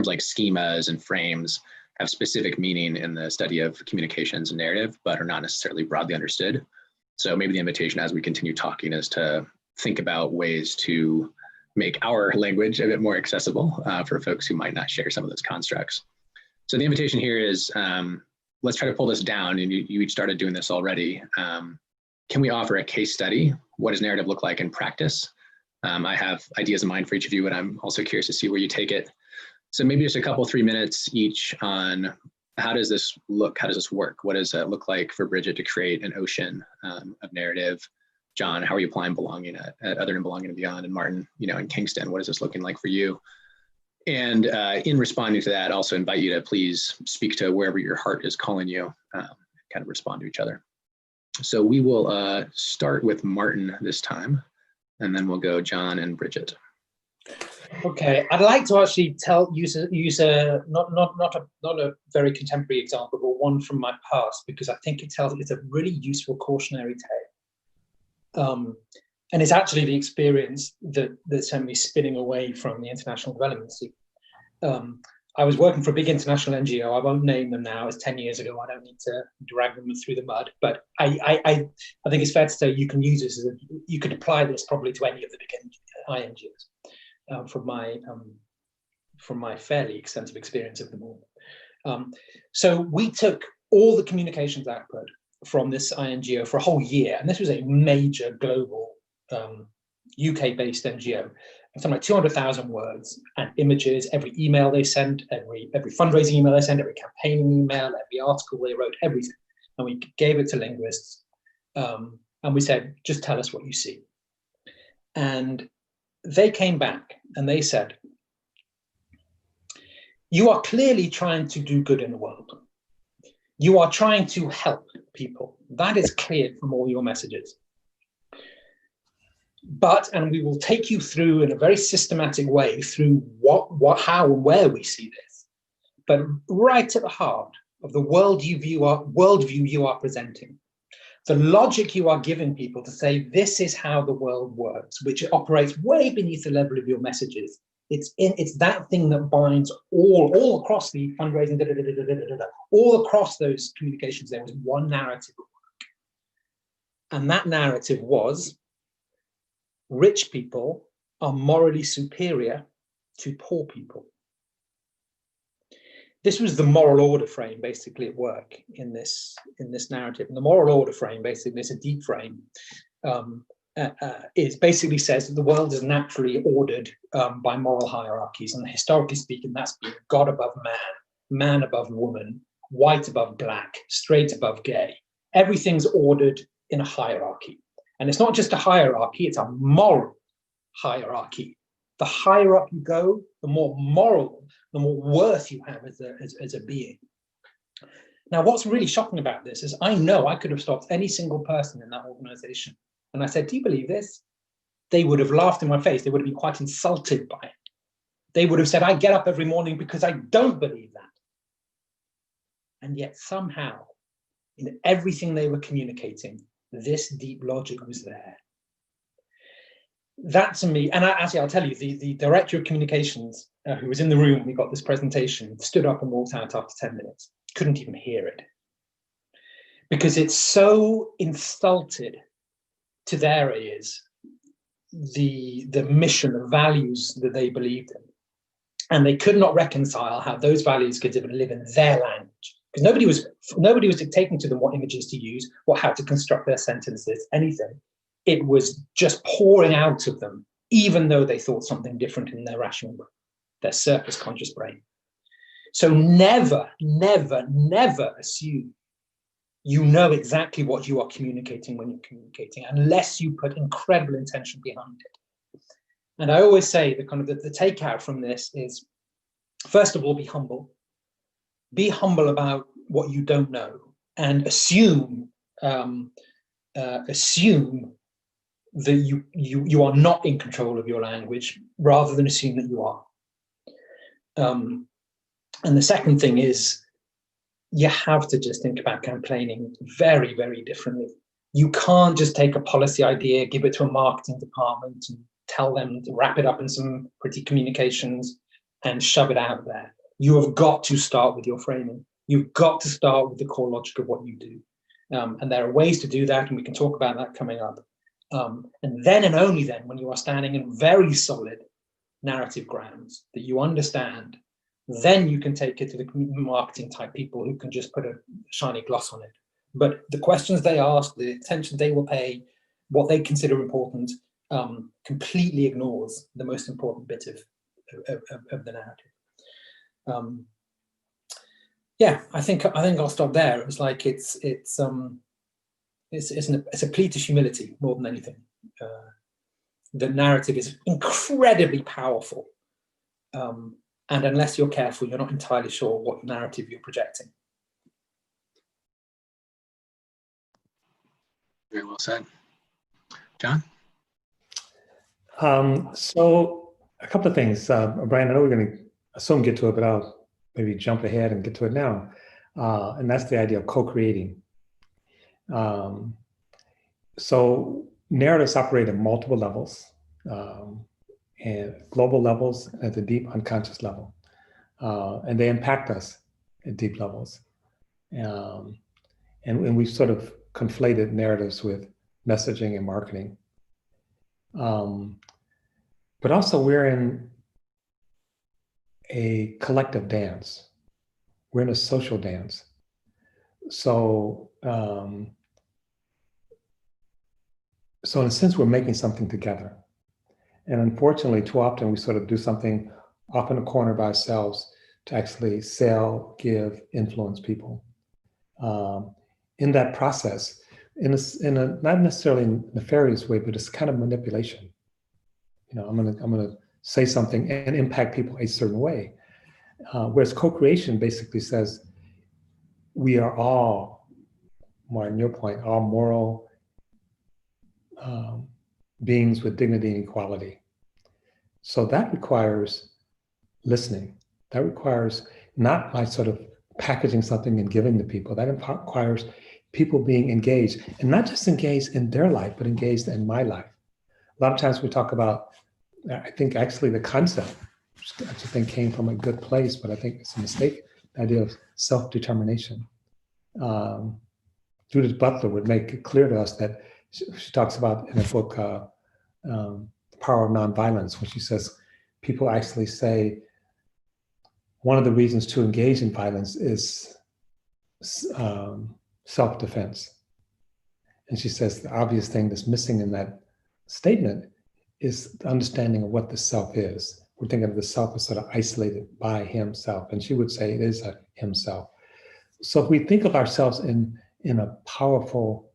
like schemas and frames have specific meaning in the study of communications and narrative, but are not necessarily broadly understood. So maybe the invitation as we continue talking is to think about ways to make our language a bit more accessible for folks who might not share some of those constructs. So the invitation here is, let's try to pull this down, and you each started doing this already. Can we offer a case study? What does narrative look like in practice? I have ideas in mind for each of you, and I'm also curious to see where you take it. So maybe just a couple, 3 minutes each on how does this look? How does this work? What does it look like for Bridget to create an ocean of narrative? John, how are you applying belonging at Other than Belonging and Beyond? And Martin, in Kingston, what is this looking like for you? And in responding to that, also invite you to please speak to wherever your heart is calling you, kind of respond to each other. So we will start with Martin this time, and then we'll go John and Bridget. Okay, I'd like to actually use a not a very contemporary example, but one from my past, because I think it's a really useful cautionary tale. And it's actually the experience that sent me spinning away from the international development scene. I was working for a big international NGO. I won't name them now. It's 10 years ago. I don't need to drag them through the mud. But I think it's fair to say you can use this as you could apply this probably to any of the big NGOs from my fairly extensive experience of them all. So we took all the communications output from this INGO for a whole year, and this was a major global UK-based NGO. Something like 200,000 words and images, every email they sent, every fundraising email they sent, every campaigning email, every article they wrote, everything. And we gave it to linguists, and we said, just tell us what you see. And they came back and they said, you are clearly trying to do good in the world. You are trying to help people. That is clear from all your messages. But, and we will take you through in a very systematic way through what, how, and where we see this. But right at the heart of the worldview you are presenting, the logic you are giving people to say this is how the world works, which operates way beneath the level of your messages. It's that thing that binds all across the fundraising, all across those communications. There was one narrative at work, and that narrative was: rich people are morally superior to poor people. This was the moral order frame basically at work in this narrative. And the moral order frame, basically, it's a deep frame, is basically says that the world is naturally ordered by moral hierarchies. And historically speaking, that's been God above man, man above woman, white above black, straight above gay. Everything's ordered in a hierarchy. And it's not just a hierarchy, it's a moral hierarchy. The higher up you go, the more moral, the more worth you have as a being. Now, what's really shocking about this is I know I could have stopped any single person in that organization. And I said, do you believe this? They would have laughed in my face. They would have been quite insulted by it. They would have said, I get up every morning because I don't believe that. And yet somehow, in everything they were communicating, this deep logic was there. That to me, and I'll tell you, the director of communications who was in the room when we got this presentation stood up and walked out after 10 minutes. Couldn't even hear it. Because it's so insulted to their ears, the mission, the values that they believed in. And they could not reconcile how those values could even live in their language. Because nobody was dictating to them what images to use, how to construct their sentences, anything. It was just pouring out of them, even though they thought something different in their rational brain, their surface conscious brain. So never, never, never assume you know exactly what you are communicating when you're communicating, unless you put incredible intention behind it. And I always say the takeout from this is, first of all, be humble. Be humble about what you don't know, and assume that you are not in control of your language, rather than assume that you are. And the second thing is, you have to just think about campaigning very, very differently. You can't just take a policy idea, give it to a marketing department, and tell them to wrap it up in some pretty communications and shove it out there. You have got to start with your framing. You've got to start with the core logic of what you do. And there are ways to do that, and we can talk about that coming up. And then and only then, when you are standing in very solid narrative grounds that you understand, then you can take it to the marketing type people who can just put a shiny gloss on it. But the questions they ask, the attention they will pay, what they consider important, completely ignores the most important bit of the narrative. Yeah, I think I'll stop there. It was like it's a plea to humility more than anything. The narrative is incredibly powerful. And unless you're careful, you're not entirely sure what narrative you're projecting. Very well said. John? So a couple of things. Brian, I know we're going to get to it, but I'll maybe jump ahead and get to it now. And that's the idea of co-creating. So narratives operate at multiple levels, and global levels at the deep unconscious level. And they impact us at deep levels. And we've sort of conflated narratives with messaging and marketing. But also we're in a collective dance. We're in a social dance. So, so in a sense, we're making something together. And unfortunately, too often we sort of do something off in a corner by ourselves to actually sell, give, influence people. In that process, in a not necessarily nefarious way, but it's kind of manipulation. You know, I'm gonna say something and impact people a certain way. Whereas co-creation basically says we are all, Martin, your point, all moral beings with dignity and equality. So that requires listening. That requires not like sort of packaging something and giving to people. That requires people being engaged, and not just engaged in their life, but engaged in my life. A lot of times we talk about, I think actually the concept, I just think came from a good place, but I think it's a mistake, the idea of self-determination. Judith Butler would make it clear to us that she talks about in a book, The Power of Nonviolence, when she says people actually say one of the reasons to engage in violence is self-defense. And she says the obvious thing that's missing in that statement is the understanding of what the self is. We're thinking of the self as sort of isolated by himself, and she would say it is a himself. So if we think of ourselves in a powerful,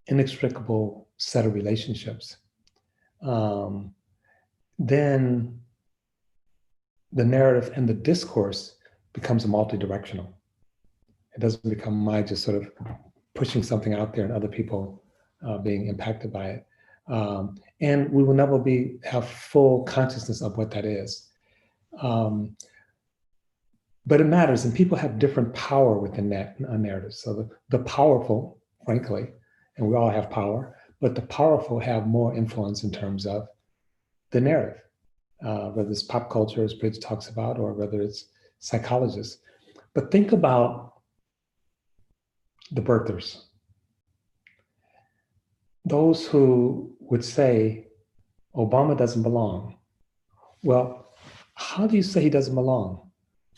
inextricable set of relationships, then the narrative and the discourse becomes multi-directional. It doesn't become my just sort of pushing something out there and other people being impacted by it. And we will never have full consciousness of what that is. But it matters, and people have different power within that narrative. So the powerful, frankly, and we all have power, but the powerful have more influence in terms of the narrative, whether it's pop culture, as Bridge talks about, or whether it's psychologists. But think about the birthers. Those who would say Obama doesn't belong. Well, how do you say he doesn't belong?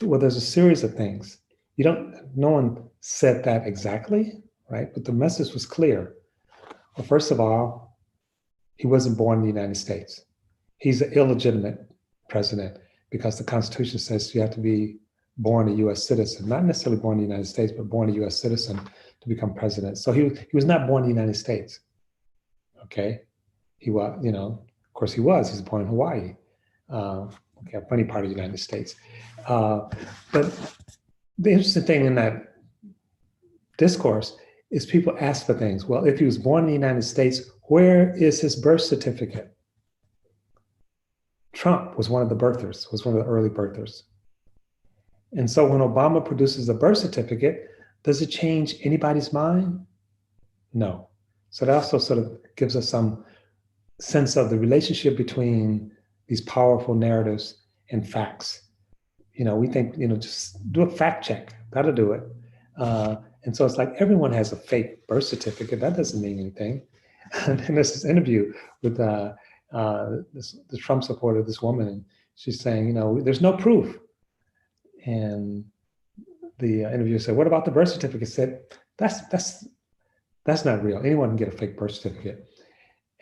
Well, there's a series of things. No one said that exactly, right? But the message was clear. Well, first of all, he wasn't born in the United States. He's an illegitimate president because the Constitution says you have to be born a US citizen, not necessarily born in the United States, but born a US citizen to become president. So he was not born in the United States. Okay, he was, of course he was born in Hawaii. Okay, a funny part of the United States. But the interesting thing in that discourse is people ask for things. Well, if he was born in the United States, where is his birth certificate? Trump was one of the birthers, was one of the early birthers. And so when Obama produces a birth certificate, does it change anybody's mind? No. So that also sort of gives us some sense of the relationship between these powerful narratives and facts. We think, just do a fact check, that'll do it. And so it's like everyone has a fake birth certificate. That doesn't mean anything. And then there's this interview with the Trump supporter, this woman, and she's saying, there's no proof. And the interviewer said, what about the birth certificate? Said, that's not real. Anyone can get a fake birth certificate.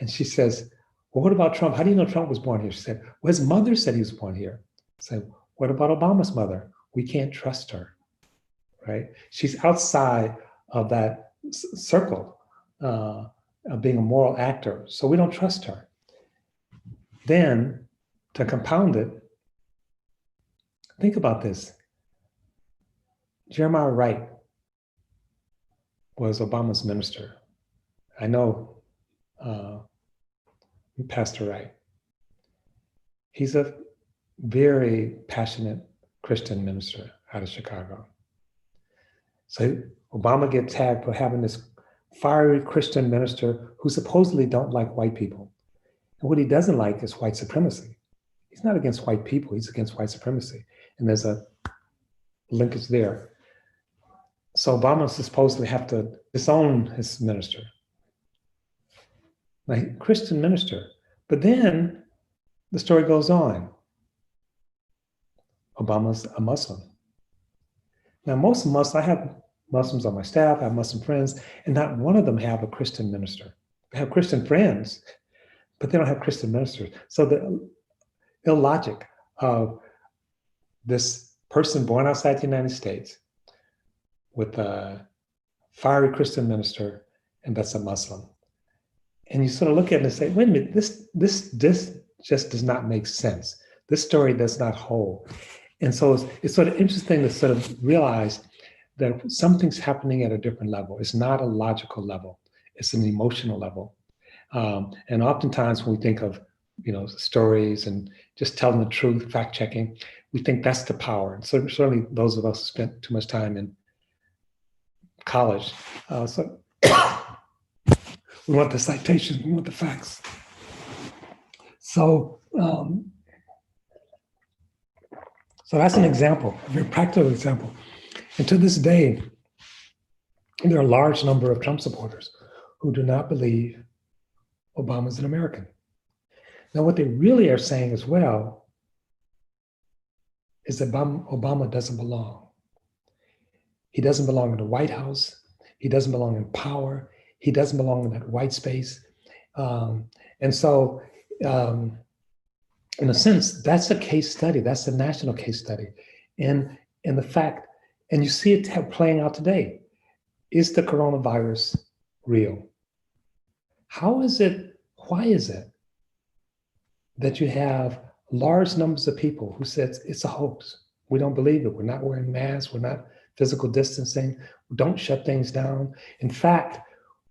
And she says, well, what about Trump? How do you know Trump was born here? She said, well, his mother said he was born here. I said, what about Obama's mother? We can't trust her, right? She's outside of that circle of being a moral actor, so we don't trust her. Then, to compound it, think about this. Jeremiah Wright was Obama's minister. I know Pastor Wright. He's a very passionate Christian minister out of Chicago. So Obama gets tagged for having this fiery Christian minister who supposedly don't like white people. And what he doesn't like is white supremacy. He's not against white people, he's against white supremacy. And there's a linkage there. So Obama supposedly have to disown his minister, like Christian minister. But then the story goes on. Obama's a Muslim. Now, most Muslims, I have Muslims on my staff, I have Muslim friends, and not one of them have a Christian minister. They have Christian friends, but they don't have Christian ministers. So the illogic of this person born outside the United States with a fiery Christian minister, and that's a Muslim. And you sort of look at it and say, wait a minute, this just does not make sense. This story does not hold. And so it's sort of interesting to sort of realize that something's happening at a different level. It's not a logical level. It's an emotional level. And oftentimes when we think of, stories and just telling the truth, fact checking, we think that's the power. And so certainly those of us who spent too much time in college, so we want the citations, we want the facts. So that's an example, a very practical example. And to this day, there are a large number of Trump supporters who do not believe Obama's an American. Now, what they really are saying as well is that Obama doesn't belong. He doesn't belong in the White House. He doesn't belong in power. He doesn't belong in that white space. And so, in a sense, that's a case study. That's a national case study. And the fact, and you see it playing out today. Is the coronavirus real? How is it, why is it that you have large numbers of people who said it's a hoax? We don't believe it. We're not wearing masks. We're not physical distancing. Don't shut things down. In fact,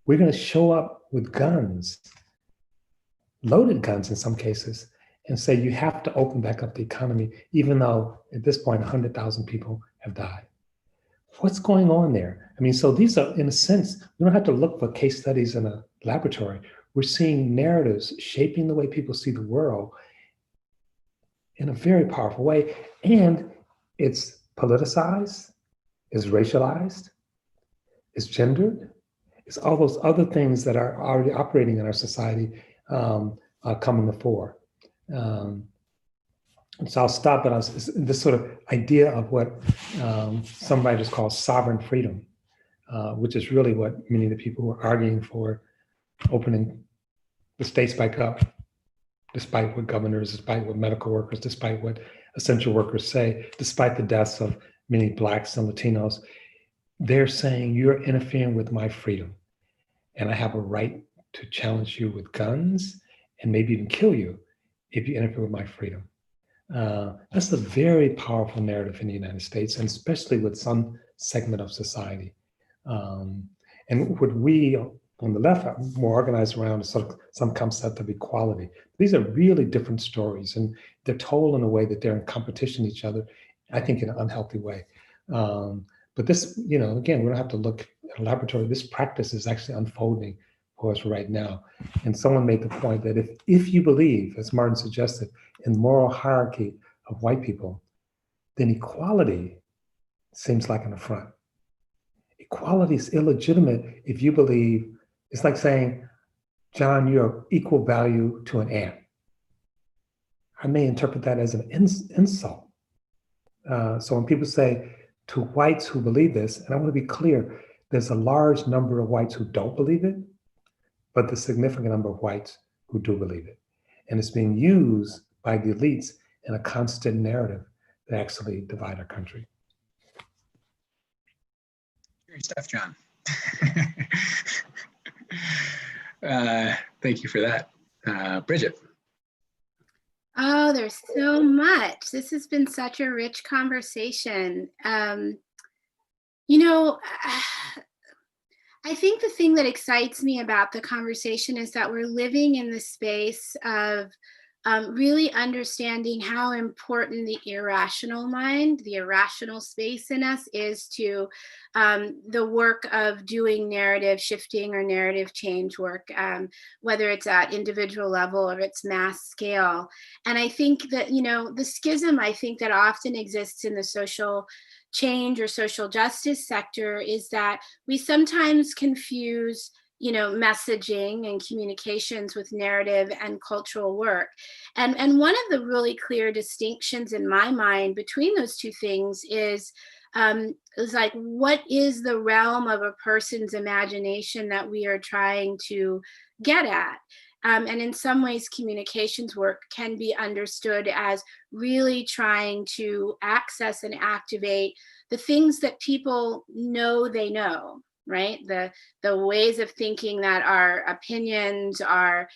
we're going to show up with guns, loaded guns in some cases, and say you have to open back up the economy, even though at this point 100,000 people have died. What's going on there? I mean, so these are, in a sense, we don't have to look for case studies in a laboratory. We're seeing narratives shaping the way people see the world in a very powerful way. And it's politicized, it's racialized, it's gendered, it's all those other things that are already operating in our society coming to the fore. So I'll stop at this sort of idea of what some writers call sovereign freedom, which is really what many of the people who are arguing for opening the states back up, despite what governors, despite what medical workers, despite what essential workers say, despite the deaths of many Blacks and Latinos, they're saying you're interfering with my freedom. And I have a right to challenge you with guns and maybe even kill you if you interfere with my freedom. That's a very powerful narrative in the United States, and especially with some segment of society. And what we on the left are more organized around is sort of some concept of equality. These are really different stories, and they're told in a way that they're in competition with each other, I think in an unhealthy way. But this, again, we don't have to look at a laboratory. This practice is actually unfolding for us right now. And someone made the point that if you believe, as Martin suggested, in the moral hierarchy of white people, then equality seems like an affront. Equality is illegitimate if you believe, it's like saying, John, you're of equal value to an ant. I may interpret that as an insult. So when people say to whites who believe this, and I want to be clear, there's a large number of whites who don't believe it, but the significant number of whites who do believe it. And it's being used by the elites in a constant narrative that actually divide our country. Great stuff, John. Thank you for that. Bridget. Oh, there's so much. This has been such a rich conversation. I think the thing that excites me about the conversation is that we're living in the space of really understanding how important the irrational mind, the irrational space in us is to the work of doing narrative shifting or narrative change work, whether it's at individual level or it's mass scale. And I think that, you know, the schism I think that often exists in the social change or social justice sector is that we sometimes confuse, you know, messaging and communications with narrative and cultural work. And one of the really clear distinctions in my mind between those two things is like, what is the realm of a person's imagination that we are trying to get at? And in some ways, communications work can be understood as really trying to access and activate the things that people know they know, right? The ways of thinking that are opinions, are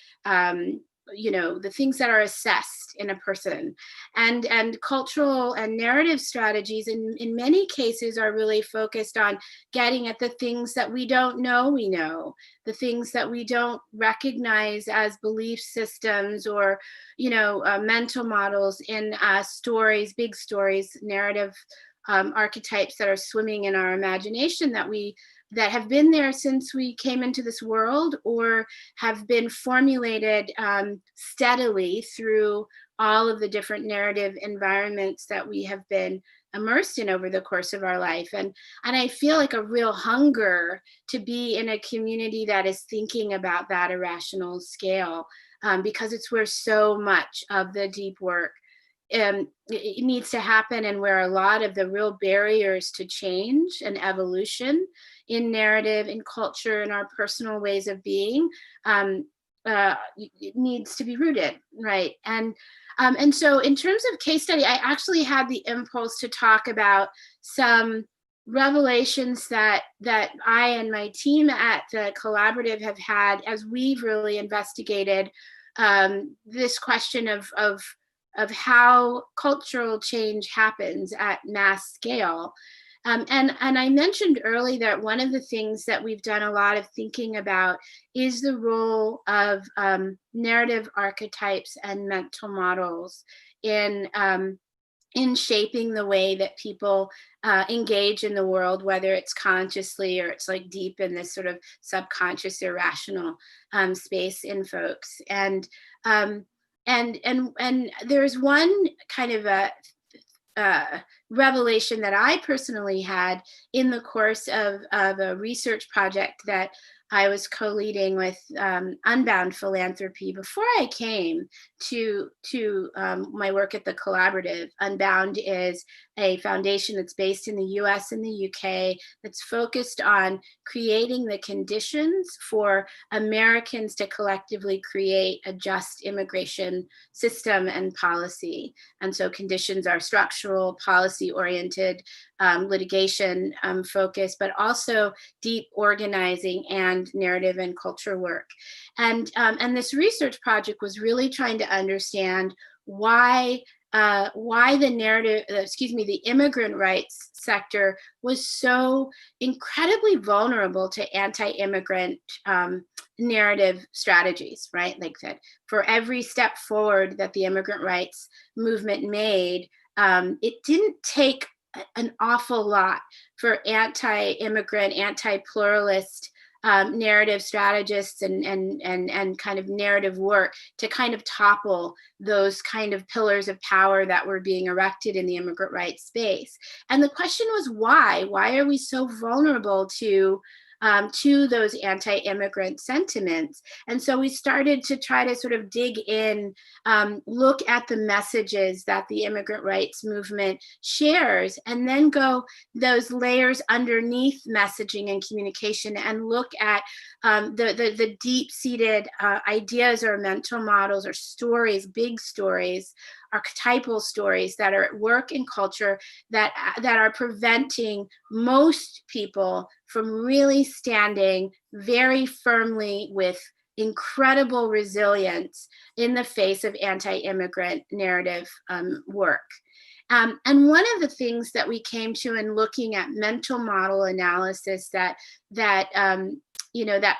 you know, the things that are assessed in a person. And cultural and narrative strategies in many cases are really focused on getting at the things that we don't know we know, the things that we don't recognize as belief systems or, you know, mental models in stories, big stories, narrative archetypes that are swimming in our imagination that have been there since we came into this world or have been formulated steadily through all of the different narrative environments that we have been immersed in over the course of our life. And I feel like a real hunger to be in a community that is thinking about that irrational scale, because it's where so much of the deep work it needs to happen, and where a lot of the real barriers to change and evolution in narrative, in culture, in our personal ways of being, it needs to be rooted, right? And so in terms of case study, I actually had the impulse to talk about some revelations that I and my team at the collaborative have had as we've really investigated this question of how cultural change happens at mass scale. And I mentioned early that one of the things that we've done a lot of thinking about is the role of narrative archetypes and mental models in shaping the way that people engage in the world, whether it's consciously or it's like deep in this sort of subconscious irrational space in folks. And there's one kind of a revelation that I personally had in the course of a research project that I was co-leading with Unbound Philanthropy before I came to my work at the collaborative. Unbound is a foundation that's based in the US and the UK that's focused on creating the conditions for Americans to collectively create a just immigration system and policy. And so conditions are structural, policy-oriented, litigation focused, but also deep organizing and narrative and culture work. And this research project was really trying to understand why the immigrant rights sector was so incredibly vulnerable to anti-immigrant narrative strategies, right? Like that for every step forward that the immigrant rights movement made, it didn't take an awful lot for anti-immigrant, anti-pluralist narrative strategists and kind of narrative work to kind of topple those kind of pillars of power that were being erected in the immigrant rights space. And the question was why? Why are we so vulnerable to those anti-immigrant sentiments? And so we started to try to sort of dig in, look at the messages that the immigrant rights movement shares, and then go those layers underneath messaging and communication and look at the deep-seated ideas or mental models or stories, big stories, archetypal stories that are at work in culture that are preventing most people from really standing very firmly with incredible resilience in the face of anti-immigrant narrative work. And one of the things that we came to in looking at mental model analysis that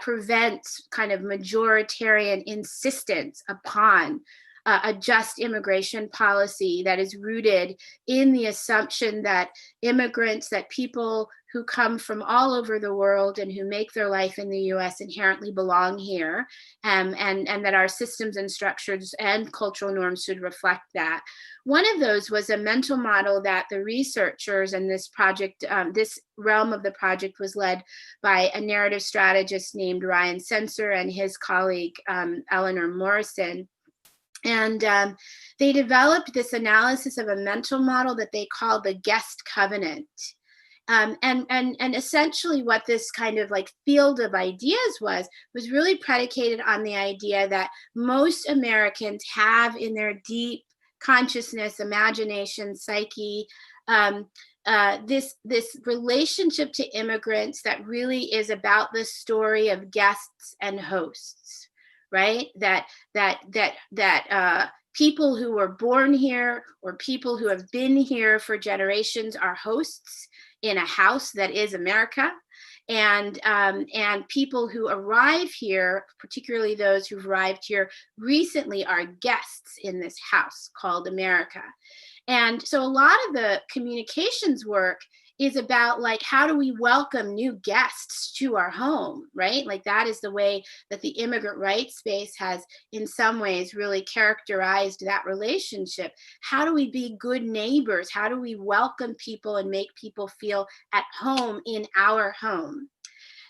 prevents kind of majoritarian insistence upon a just immigration policy that is rooted in the assumption that immigrants, that people who come from all over the world and who make their life in the US inherently belong here, and that our systems and structures and cultural norms should reflect that. One of those was a mental model that the researchers in this project, this realm of the project, was led by a narrative strategist named Ryan Sensor and his colleague, Eleanor Morrison. And they developed this analysis of a mental model that they called the guest covenant. And essentially what this kind of like field of ideas was really predicated on the idea that most Americans have in their deep consciousness, imagination, psyche, this relationship to immigrants that really is about the story of guests and hosts, right? That people who were born here or people who have been here for generations are hosts in a house that is America, and people who arrive here, particularly those who've arrived here recently, are guests in this house called America. And so a lot of the communications work is about like, how do we welcome new guests to our home, right? Like that is the way that the immigrant rights space has in some ways really characterized that relationship. How do we be good neighbors? How do we welcome people and make people feel at home in our home?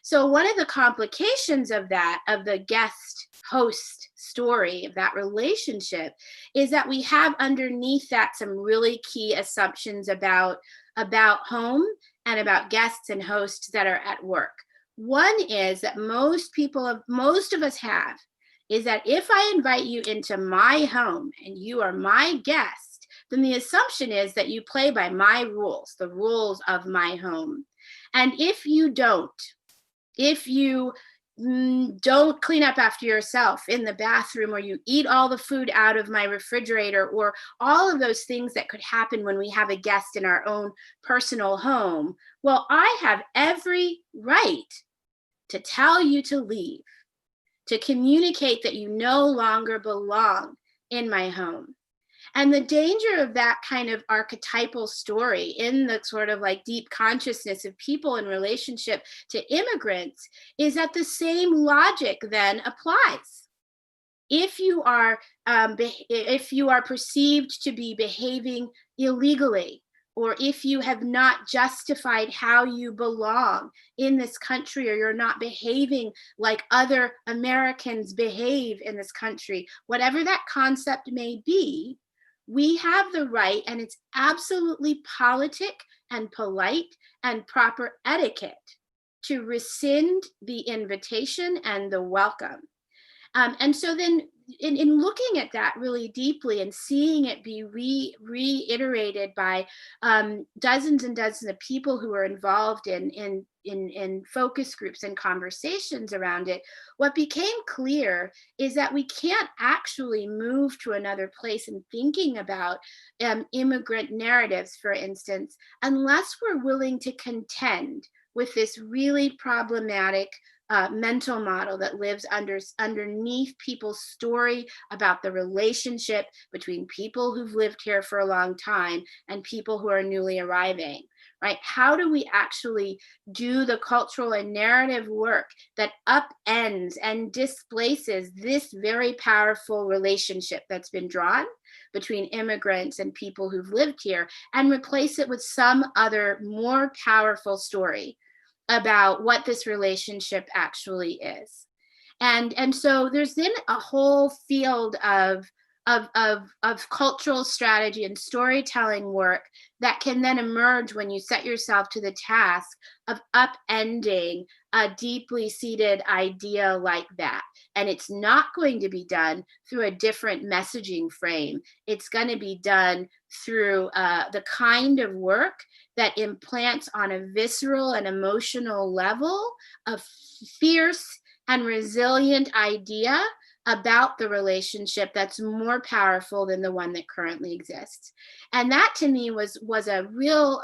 So one of the complications of that, of the guest host story, of that relationship, is that we have underneath that some really key assumptions about home and about guests and hosts that are at work. One is that most of us have, is that if I invite you into my home and you are my guest, then the assumption is that you play by my rules, the rules of my home. And if you don't clean up after yourself in the bathroom, or you eat all the food out of my refrigerator, or all of those things that could happen when we have a guest in our own personal home, well, I have every right to tell you to leave, to communicate that you no longer belong in my home. And the danger of that kind of archetypal story in the sort of like deep consciousness of people in relationship to immigrants is that the same logic then applies. If you are perceived to be behaving illegally, or if you have not justified how you belong in this country, or you're not behaving like other Americans behave in this country, whatever that concept may be, we have the right, and it's absolutely politic and polite and proper etiquette to rescind the invitation and the welcome. And so then in looking at that really deeply and seeing it be reiterated by dozens and dozens of people who are involved in focus groups and conversations around it, what became clear is that we can't actually move to another place in thinking about immigrant narratives, for instance, unless we're willing to contend with this really problematic mental model that lives underneath people's story about the relationship between people who've lived here for a long time and people who are newly arriving, right? How do we actually do the cultural and narrative work that upends and displaces this very powerful relationship that's been drawn between immigrants and people who've lived here, and replace it with some other more powerful story about what this relationship actually is? And so there's then a whole field of cultural strategy and storytelling work that can then emerge when you set yourself to the task of upending a deeply seated idea like that. And it's not going to be done through a different messaging frame. It's going to be done through the kind of work that implants on a visceral and emotional level of fierce and resilient idea about the relationship that's more powerful than the one that currently exists. And that to me was a real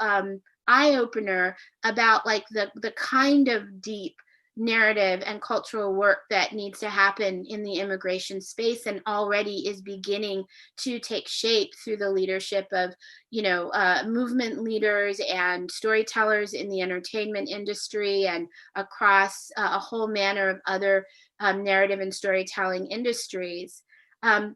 eye-opener about like the kind of deep narrative and cultural work that needs to happen in the immigration space, and already is beginning to take shape through the leadership of, movement leaders and storytellers in the entertainment industry and across a whole manner of other narrative and storytelling industries. But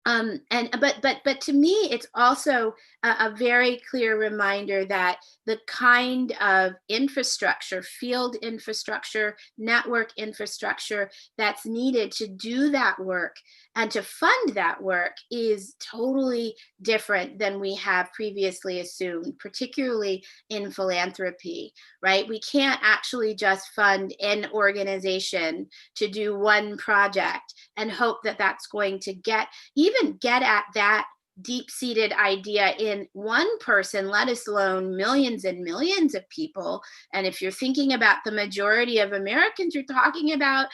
to me, it's also a very clear reminder that the kind of infrastructure, field infrastructure, network infrastructure that's needed to do that work and to fund that work is totally different than we have previously assumed, particularly in philanthropy, right? We can't actually just fund an organization to do one project and hope that that's going to even get at that deep-seated idea in one person, let alone millions and millions of people. And if you're thinking about the majority of Americans, you're talking about,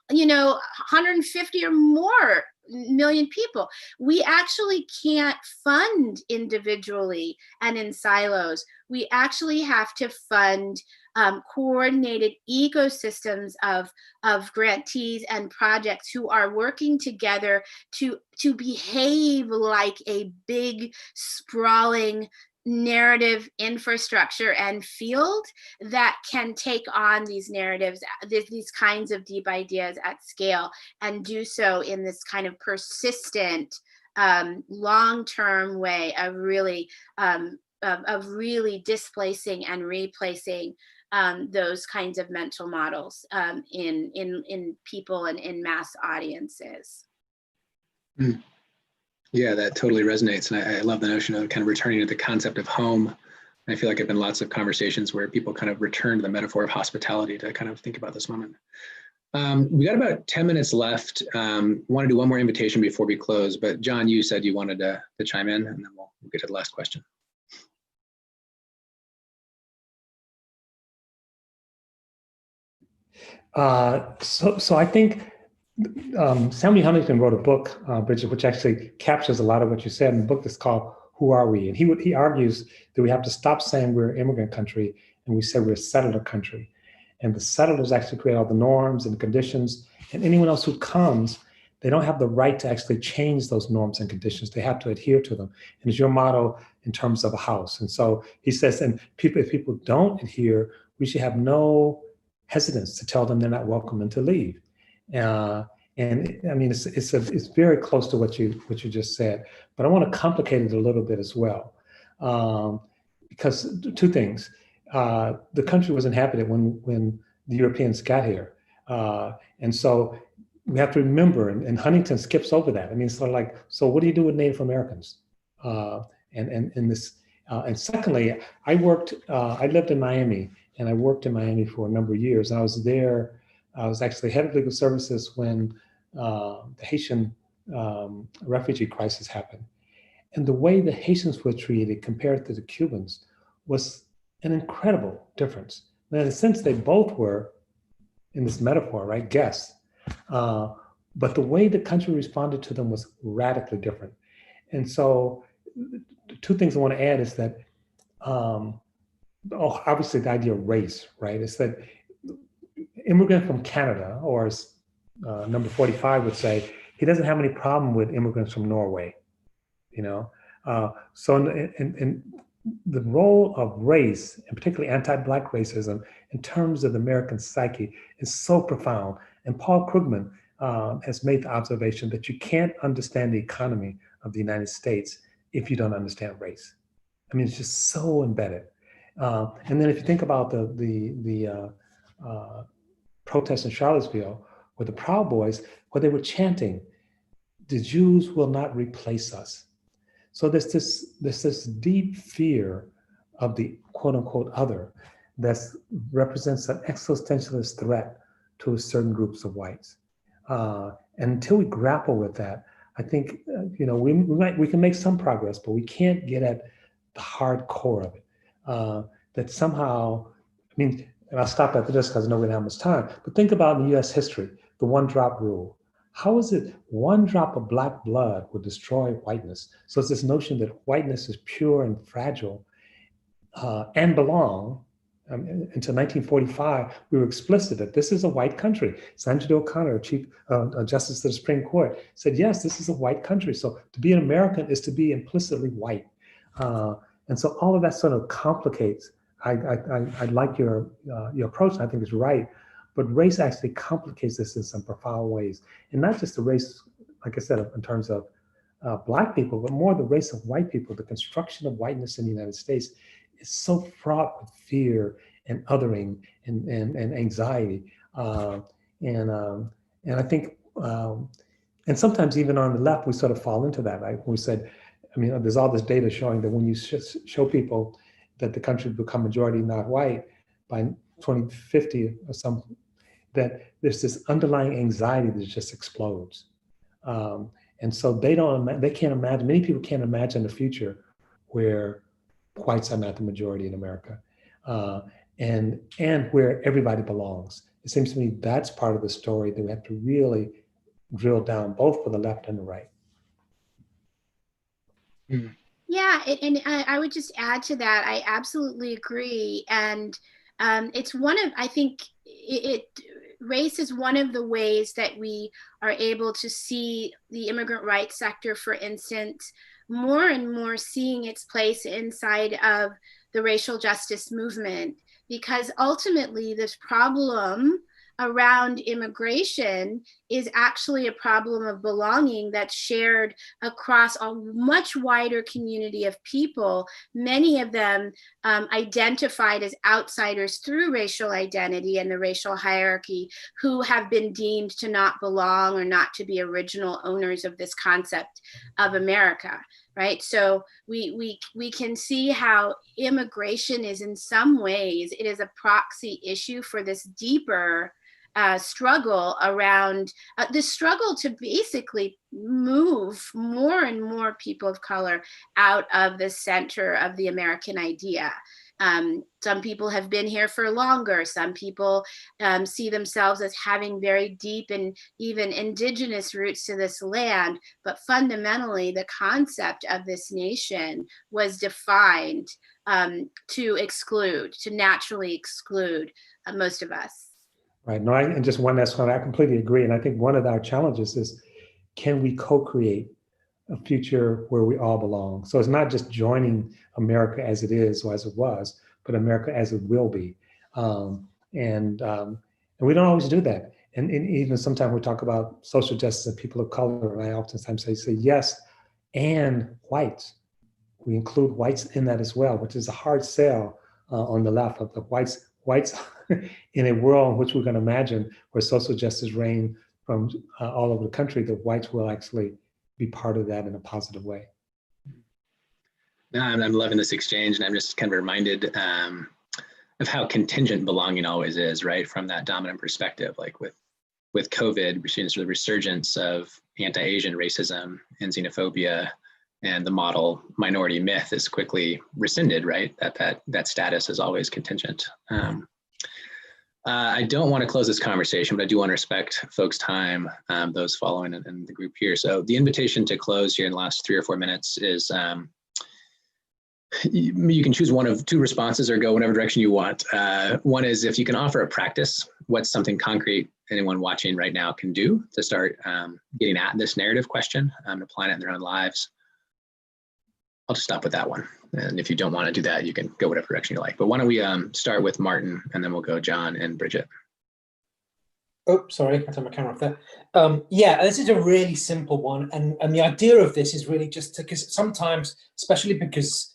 150 or more million people. We actually can't fund individually and in silos. We actually have to fund coordinated ecosystems of grantees and projects who are working together to behave like a big, sprawling narrative infrastructure and field that can take on these narratives, these kinds of deep ideas at scale, and do so in this kind of persistent, long-term way of really displacing and replacing those kinds of mental models in people and in mass audiences. Mm. Yeah, that totally resonates. And I love the notion of kind of returning to the concept of home. I feel like I've been lots of conversations where people kind of return to the metaphor of hospitality to kind of think about this moment. We got about 10 minutes left. Want to do one more invitation before we close, but John, you said you wanted to chime in, and then we'll get to the last question. So I think Samuel Huntington wrote a book, Bridget, which actually captures a lot of what you said in the book. That's called "Who Are We?" And he argues that we have to stop saying we're an immigrant country and we say we're a settler country. And the settlers actually create all the norms and conditions, and anyone else who comes, they don't have the right to actually change those norms and conditions. They have to adhere to them. And it's your motto in terms of a house. And so he says, and if people don't adhere, we should have no hesitance to tell them they're not welcome and to leave. And I mean, it's very close to what you just said, but I want to complicate it a little bit as well, because two things: the country was inhabited when the Europeans got here, and so we have to remember. And Huntington skips over that. I mean, it's sort of like, so what do you do with Native Americans? And secondly, I lived in Miami, and I worked in Miami for a number of years. And I was there. I was actually head of legal services when the Haitian refugee crisis happened. And the way the Haitians were treated compared to the Cubans was an incredible difference. Now, in a sense, they both were, in this metaphor, right, guests. But the way the country responded to them was radically different. And so the two things I want to add is that, obviously the idea of race, right, is that immigrant from Canada, or as number 45 would say, he doesn't have any problem with immigrants from Norway, So in the role of race, and particularly anti-Black racism, in terms of the American psyche, is so profound. And Paul Krugman has made the observation that you can't understand the economy of the United States if you don't understand race. I mean, it's just so embedded. And then if you think about the protests in Charlottesville with the Proud Boys, where they were chanting, "The Jews will not replace us." So there's this deep fear of the quote unquote other that represents an existentialist threat to certain groups of whites. And until we grapple with that, I think we can make some progress, but we can't get at the hard core of it. That somehow, and I'll stop after this because I know we don't have much time, but think about in US history, the one drop rule. How is it one drop of Black blood would destroy whiteness? So it's this notion that whiteness is pure and fragile and belong, until 1945, we were explicit that this is a white country. Sandra Day O'Connor, Chief Justice of the Supreme Court, said, yes, this is a white country. So to be an American is to be implicitly white. And so all of that sort of complicates. I like your approach, and I think it's right. But race actually complicates this in some profound ways. And not just the race, like I said, in terms of Black people, but more the race of white people. The construction of whiteness in the United States is so fraught with fear and othering and anxiety. And I think, and sometimes even on the left, we sort of fall into that, right? We said, I mean, there's all this data showing that when you show people that the country will become majority not white by 2050 or something, that there's this underlying anxiety that just explodes. And so they can't imagine, many people can't imagine a future where whites are not the majority in America, and where everybody belongs. It seems to me that's part of the story that we have to really drill down, both for the left and the right. Yeah, and I would just add to that, I absolutely agree. And it's one of, I think race is one of the ways that we are able to see the immigrant rights sector, for instance, more and more seeing its place inside of the racial justice movement, because ultimately this problem around immigration is actually a problem of belonging that's shared across a much wider community of people, many of them identified as outsiders through racial identity and the racial hierarchy, who have been deemed to not belong or not to be original owners of this concept of America. Right, so we can see how immigration is, in some ways, it is a proxy issue for this deeper struggle around the struggle to basically move more and more people of color out of the center of the American idea. Some people have been here for longer. Some people see themselves as having very deep and even indigenous roots to this land. But fundamentally, the concept of this nation was defined to exclude, to naturally exclude most of us. Right. No, and just one last one. I completely agree. And I think one of our challenges is, can we co-create a future where we all belong? So it's not just joining America as it is or as it was, but America as it will be. And we don't always do that. And even sometimes we talk about social justice and people of color, and I oftentimes say yes, and whites. We include whites in that as well, which is a hard sell on the left of the whites in a world in which we can imagine where social justice reign from all over the country, the whites will actually be part of that in a positive way. No, I'm loving this exchange, and I'm just kind of reminded of how contingent belonging always is, right? From that dominant perspective, like with COVID, we're seeing the resurgence of anti-Asian racism and xenophobia, and the model minority myth is quickly rescinded, right? That status is always contingent. I don't want to close this conversation, but I do want to respect folks' time, those following in the group here. So the invitation to close here in the last 3 or 4 minutes is you can choose one of 2 responses or go whatever direction you want. One is, if you can offer a practice, what's something concrete anyone watching right now can do to start getting at this narrative question, applying it in their own lives. I'll just stop with that one. And if you don't want to do that, you can go whatever direction you like. But why don't we start with Martin, and then we'll go John and Bridget. Oh, sorry, I turned my camera off there. Yeah, this is a really simple one. And the idea of this is really just because sometimes, especially because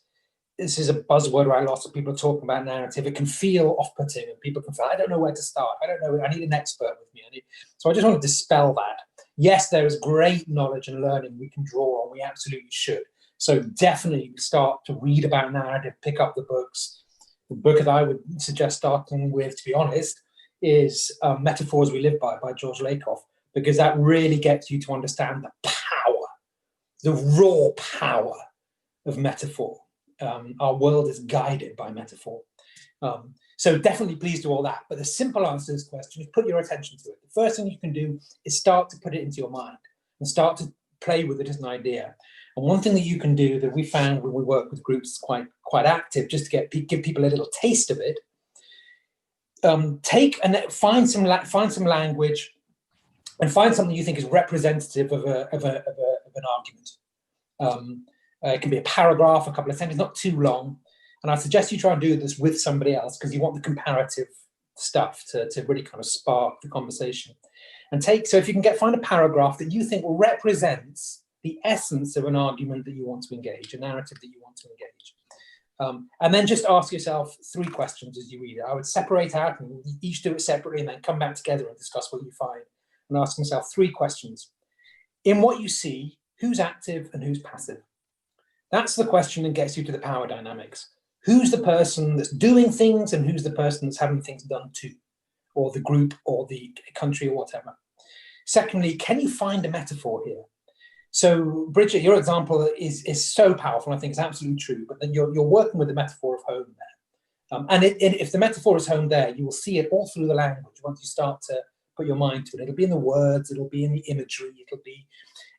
this is a buzzword where lots of people are talking about narrative, it can feel off-putting, and people can feel, I don't know where to start. I don't know, I need an expert with me. So I just want to dispel that. Yes, there is great knowledge and learning we can draw on. We absolutely should. So definitely start to read about narrative, pick up the books. The book that I would suggest starting with, to be honest, is Metaphors We Live by George Lakoff, because that really gets you to understand the power, the raw power of metaphor. Our world is guided by metaphor. So definitely please do all that. But the simple answer to this question is put your attention to it. The first thing you can do is start to put it into your mind and start to play with it as an idea. And one thing that you can do that we found when we work with groups quite active, just to give people a little taste of it, take and find some language and find something you think is representative of an argument. It can be a paragraph, a couple of sentences, not too long. And I suggest you try and do this with somebody else because you want the comparative stuff to really kind of spark the conversation. And so if you can find a paragraph that you think represents the essence of an argument that you want to engage, a narrative that you want to engage. And then just ask yourself 3 questions as you read it. I would separate out and each do it separately and then come back together and discuss what you find. And ask yourself 3 questions. In what you see, who's active and who's passive? That's the question that gets you to the power dynamics. Who's the person that's doing things and who's the person that's having things done to, or the group or the country or whatever. Secondly, can you find a metaphor here? So Bridget, your example is so powerful. I think it's absolutely true, but then you're working with the metaphor of home there. And if the metaphor is home there, you will see it all through the language once you start to put your mind to it. It'll be in the words, it'll be in the imagery,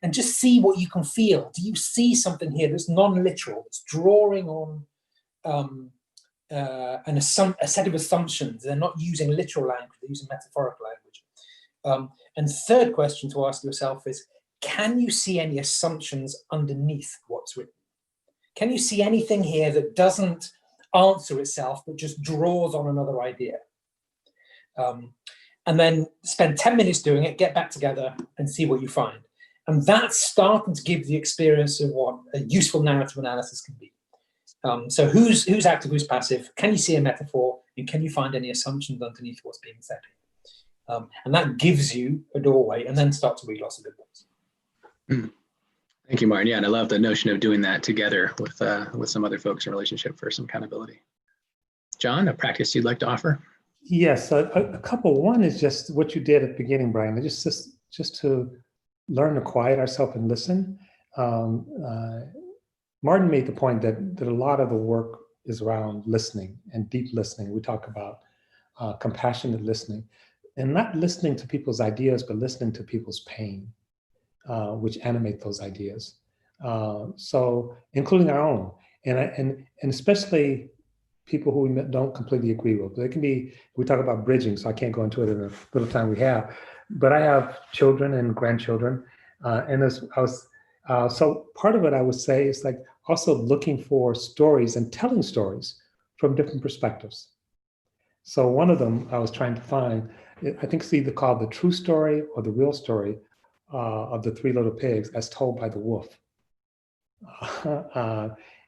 and just see what you can feel. Do you see something here that's non-literal, that's drawing on a set of assumptions? They're not using literal language, they're using metaphorical language. And third question to ask yourself is, can you see any assumptions underneath what's written? Can you see anything here that doesn't answer itself, but just draws on another idea? And then spend 10 minutes doing it, get back together and see what you find. And that's starting to give the experience of what a useful narrative analysis can be. So who's active, who's passive? Can you see a metaphor? And can you find any assumptions underneath what's being said? And that gives you a doorway, and then start to read lots of good books. Thank you, Martin. Yeah, and I love the notion of doing that together with some other folks in relationship for some accountability. John, a practice you'd like to offer? Yes, a couple. One is just what you did at the beginning, Brian, just to learn to quiet ourselves and listen. Martin made the point that a lot of the work is around listening and deep listening. We talk about compassionate listening, and not listening to people's ideas, but listening to people's pain, which animate those ideas. So including our own, and especially people who we don't completely agree with. They can be, we talk about bridging, so I can't go into it in the little time we have, but I have children and grandchildren, so part of it I would say is like also looking for stories and telling stories from different perspectives. So one of them I was trying to find, I think it's either called The True Story or The Real Story of the Three Little Pigs as told by the wolf.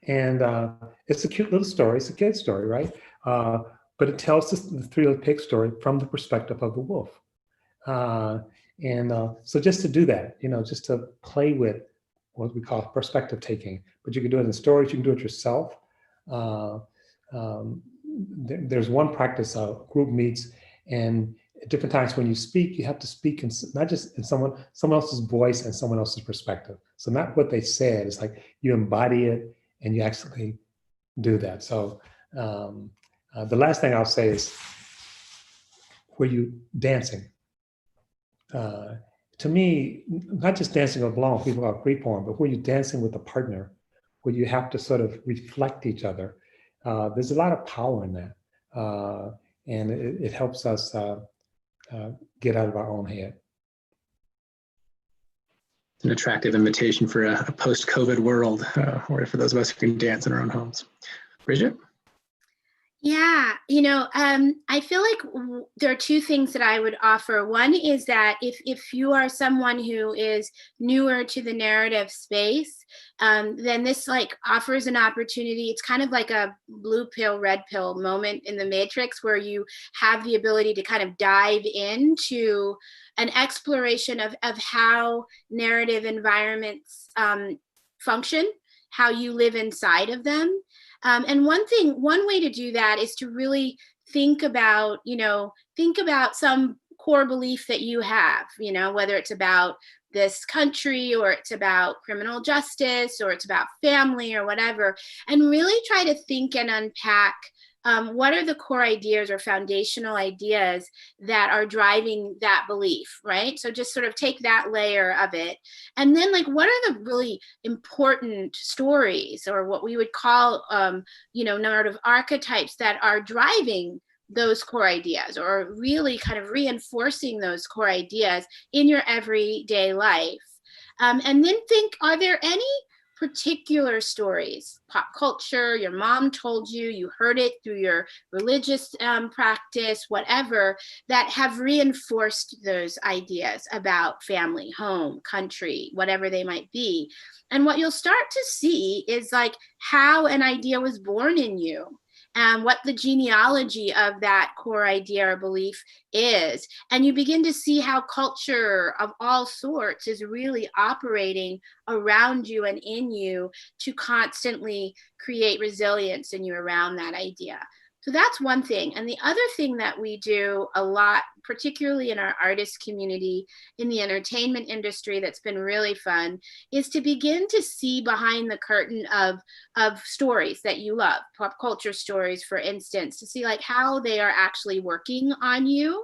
It's a cute little story, it's a kid's story, right? But it tells us the Three Little Pigs story from the perspective of the wolf. So just to do that, just to play with what we call perspective taking, but you can do it in stories, you can do it yourself. There's one practice, a group meets, and at different times when you speak, you have to speak in not just in someone else's voice and someone else's perspective. So not what they said, it's like you embody it and you actually do that. So the last thing I'll say is, were you dancing? To me, not just dancing alone, people are free form, but where you're dancing with a partner, where you have to sort of reflect each other. There's a lot of power in that. And it helps us get out of our own head. It's an attractive invitation for a post-COVID world, or for those of us who can dance in our own homes. Bridget? Yeah, I feel like there are 2 things that I would offer. One is that if you are someone who is newer to the narrative space, then this offers an opportunity. It's kind of like a blue pill, red pill moment in the Matrix, where you have the ability to kind of dive into an exploration of how narrative environments function, how you live inside of them. And one way to do that is to really think about some core belief that you have, whether it's about this country or it's about criminal justice or it's about family or whatever, and really try to think and unpack what are the core ideas or foundational ideas that are driving that belief, right? So just sort of take that layer of it. And then what are the really important stories, or what we would call, narrative archetypes that are driving those core ideas, or really kind of reinforcing those core ideas in your everyday life. And then think, are there any particular stories, pop culture, your mom told you, you heard it through your religious practice, whatever, that have reinforced those ideas about family, home, country, whatever they might be? And what you'll start to see is like how an idea was born in you, and what the genealogy of that core idea or belief is. And you begin to see how culture of all sorts is really operating around you and in you to constantly create resilience in you around that idea. So that's one thing. And the other thing that we do a lot, particularly in our artist community, in the entertainment industry, that's been really fun, is to begin to see behind the curtain of stories that you love, pop culture stories, for instance, to see like how they are actually working on you.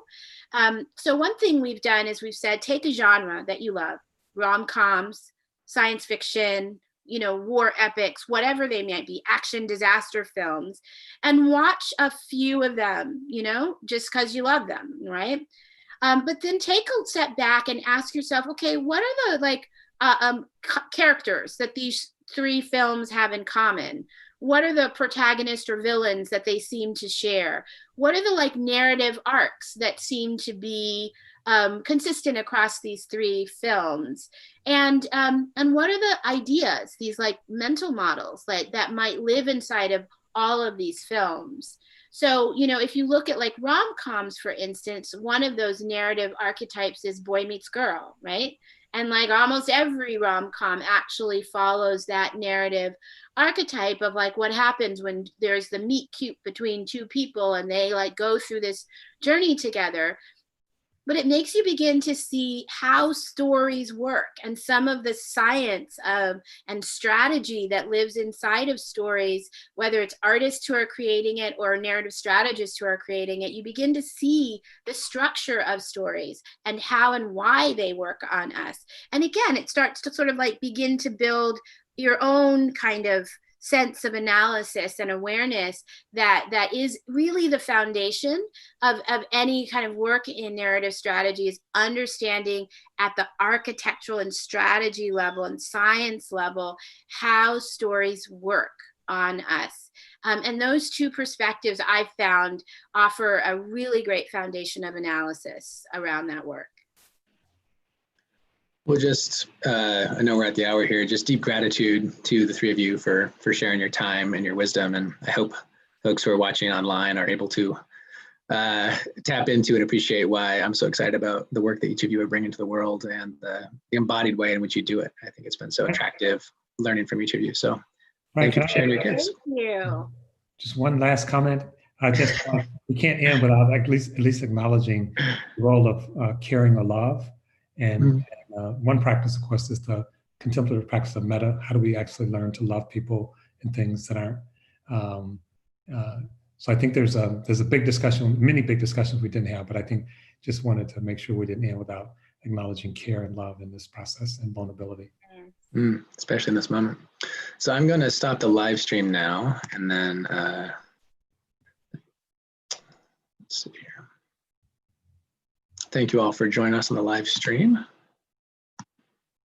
So one thing we've done is we've said, take a genre that you love, rom-coms, science fiction, war epics, whatever they might be, action, disaster films, and watch a few of them, just because you love them, right? But then take a step back and ask yourself, okay, what are the characters that these three films have in common? What are the protagonists or villains that they seem to share? What are the narrative arcs that seem to be consistent across these three films? And what are the ideas, these mental models that might live inside of all of these films? So, if you look at rom-coms, for instance, one of those narrative archetypes is boy meets girl, right? And almost every rom-com actually follows that narrative archetype of what happens when there's the meet cute between two people and they go through this journey together. But it makes you begin to see how stories work and some of the science and strategy that lives inside of stories, whether it's artists who are creating it or narrative strategists who are creating it. You begin to see the structure of stories and how and why they work on us. And again, it starts to sort of begin to build your own kind of sense of analysis and awareness that is really the foundation of any kind of work in narrative strategies, understanding at the architectural and strategy level and science level how stories work on us. And those two perspectives I've found offer a really great foundation of analysis around that work. Well, just, I know we're at the hour here, just deep gratitude to the three of you for sharing your time and your wisdom. And I hope folks who are watching online are able to tap into and appreciate why I'm so excited about the work that each of you are bringing to the world and the embodied way in which you do it. I think it's been so attractive learning from each of you. So thank you for sharing your gifts. Thank you. Just one last comment. We can't end without at least acknowledging the role of caring or love. And one practice, of course, is the contemplative practice of metta. How do we actually learn to love people and things that aren't? So I think there's a big discussion, many big discussions we didn't have, but I think just wanted to make sure we didn't end without acknowledging care and love in this process and vulnerability. Especially in this moment. So I'm going to stop the live stream now, and then let's see here. Thank you all for joining us on the live stream.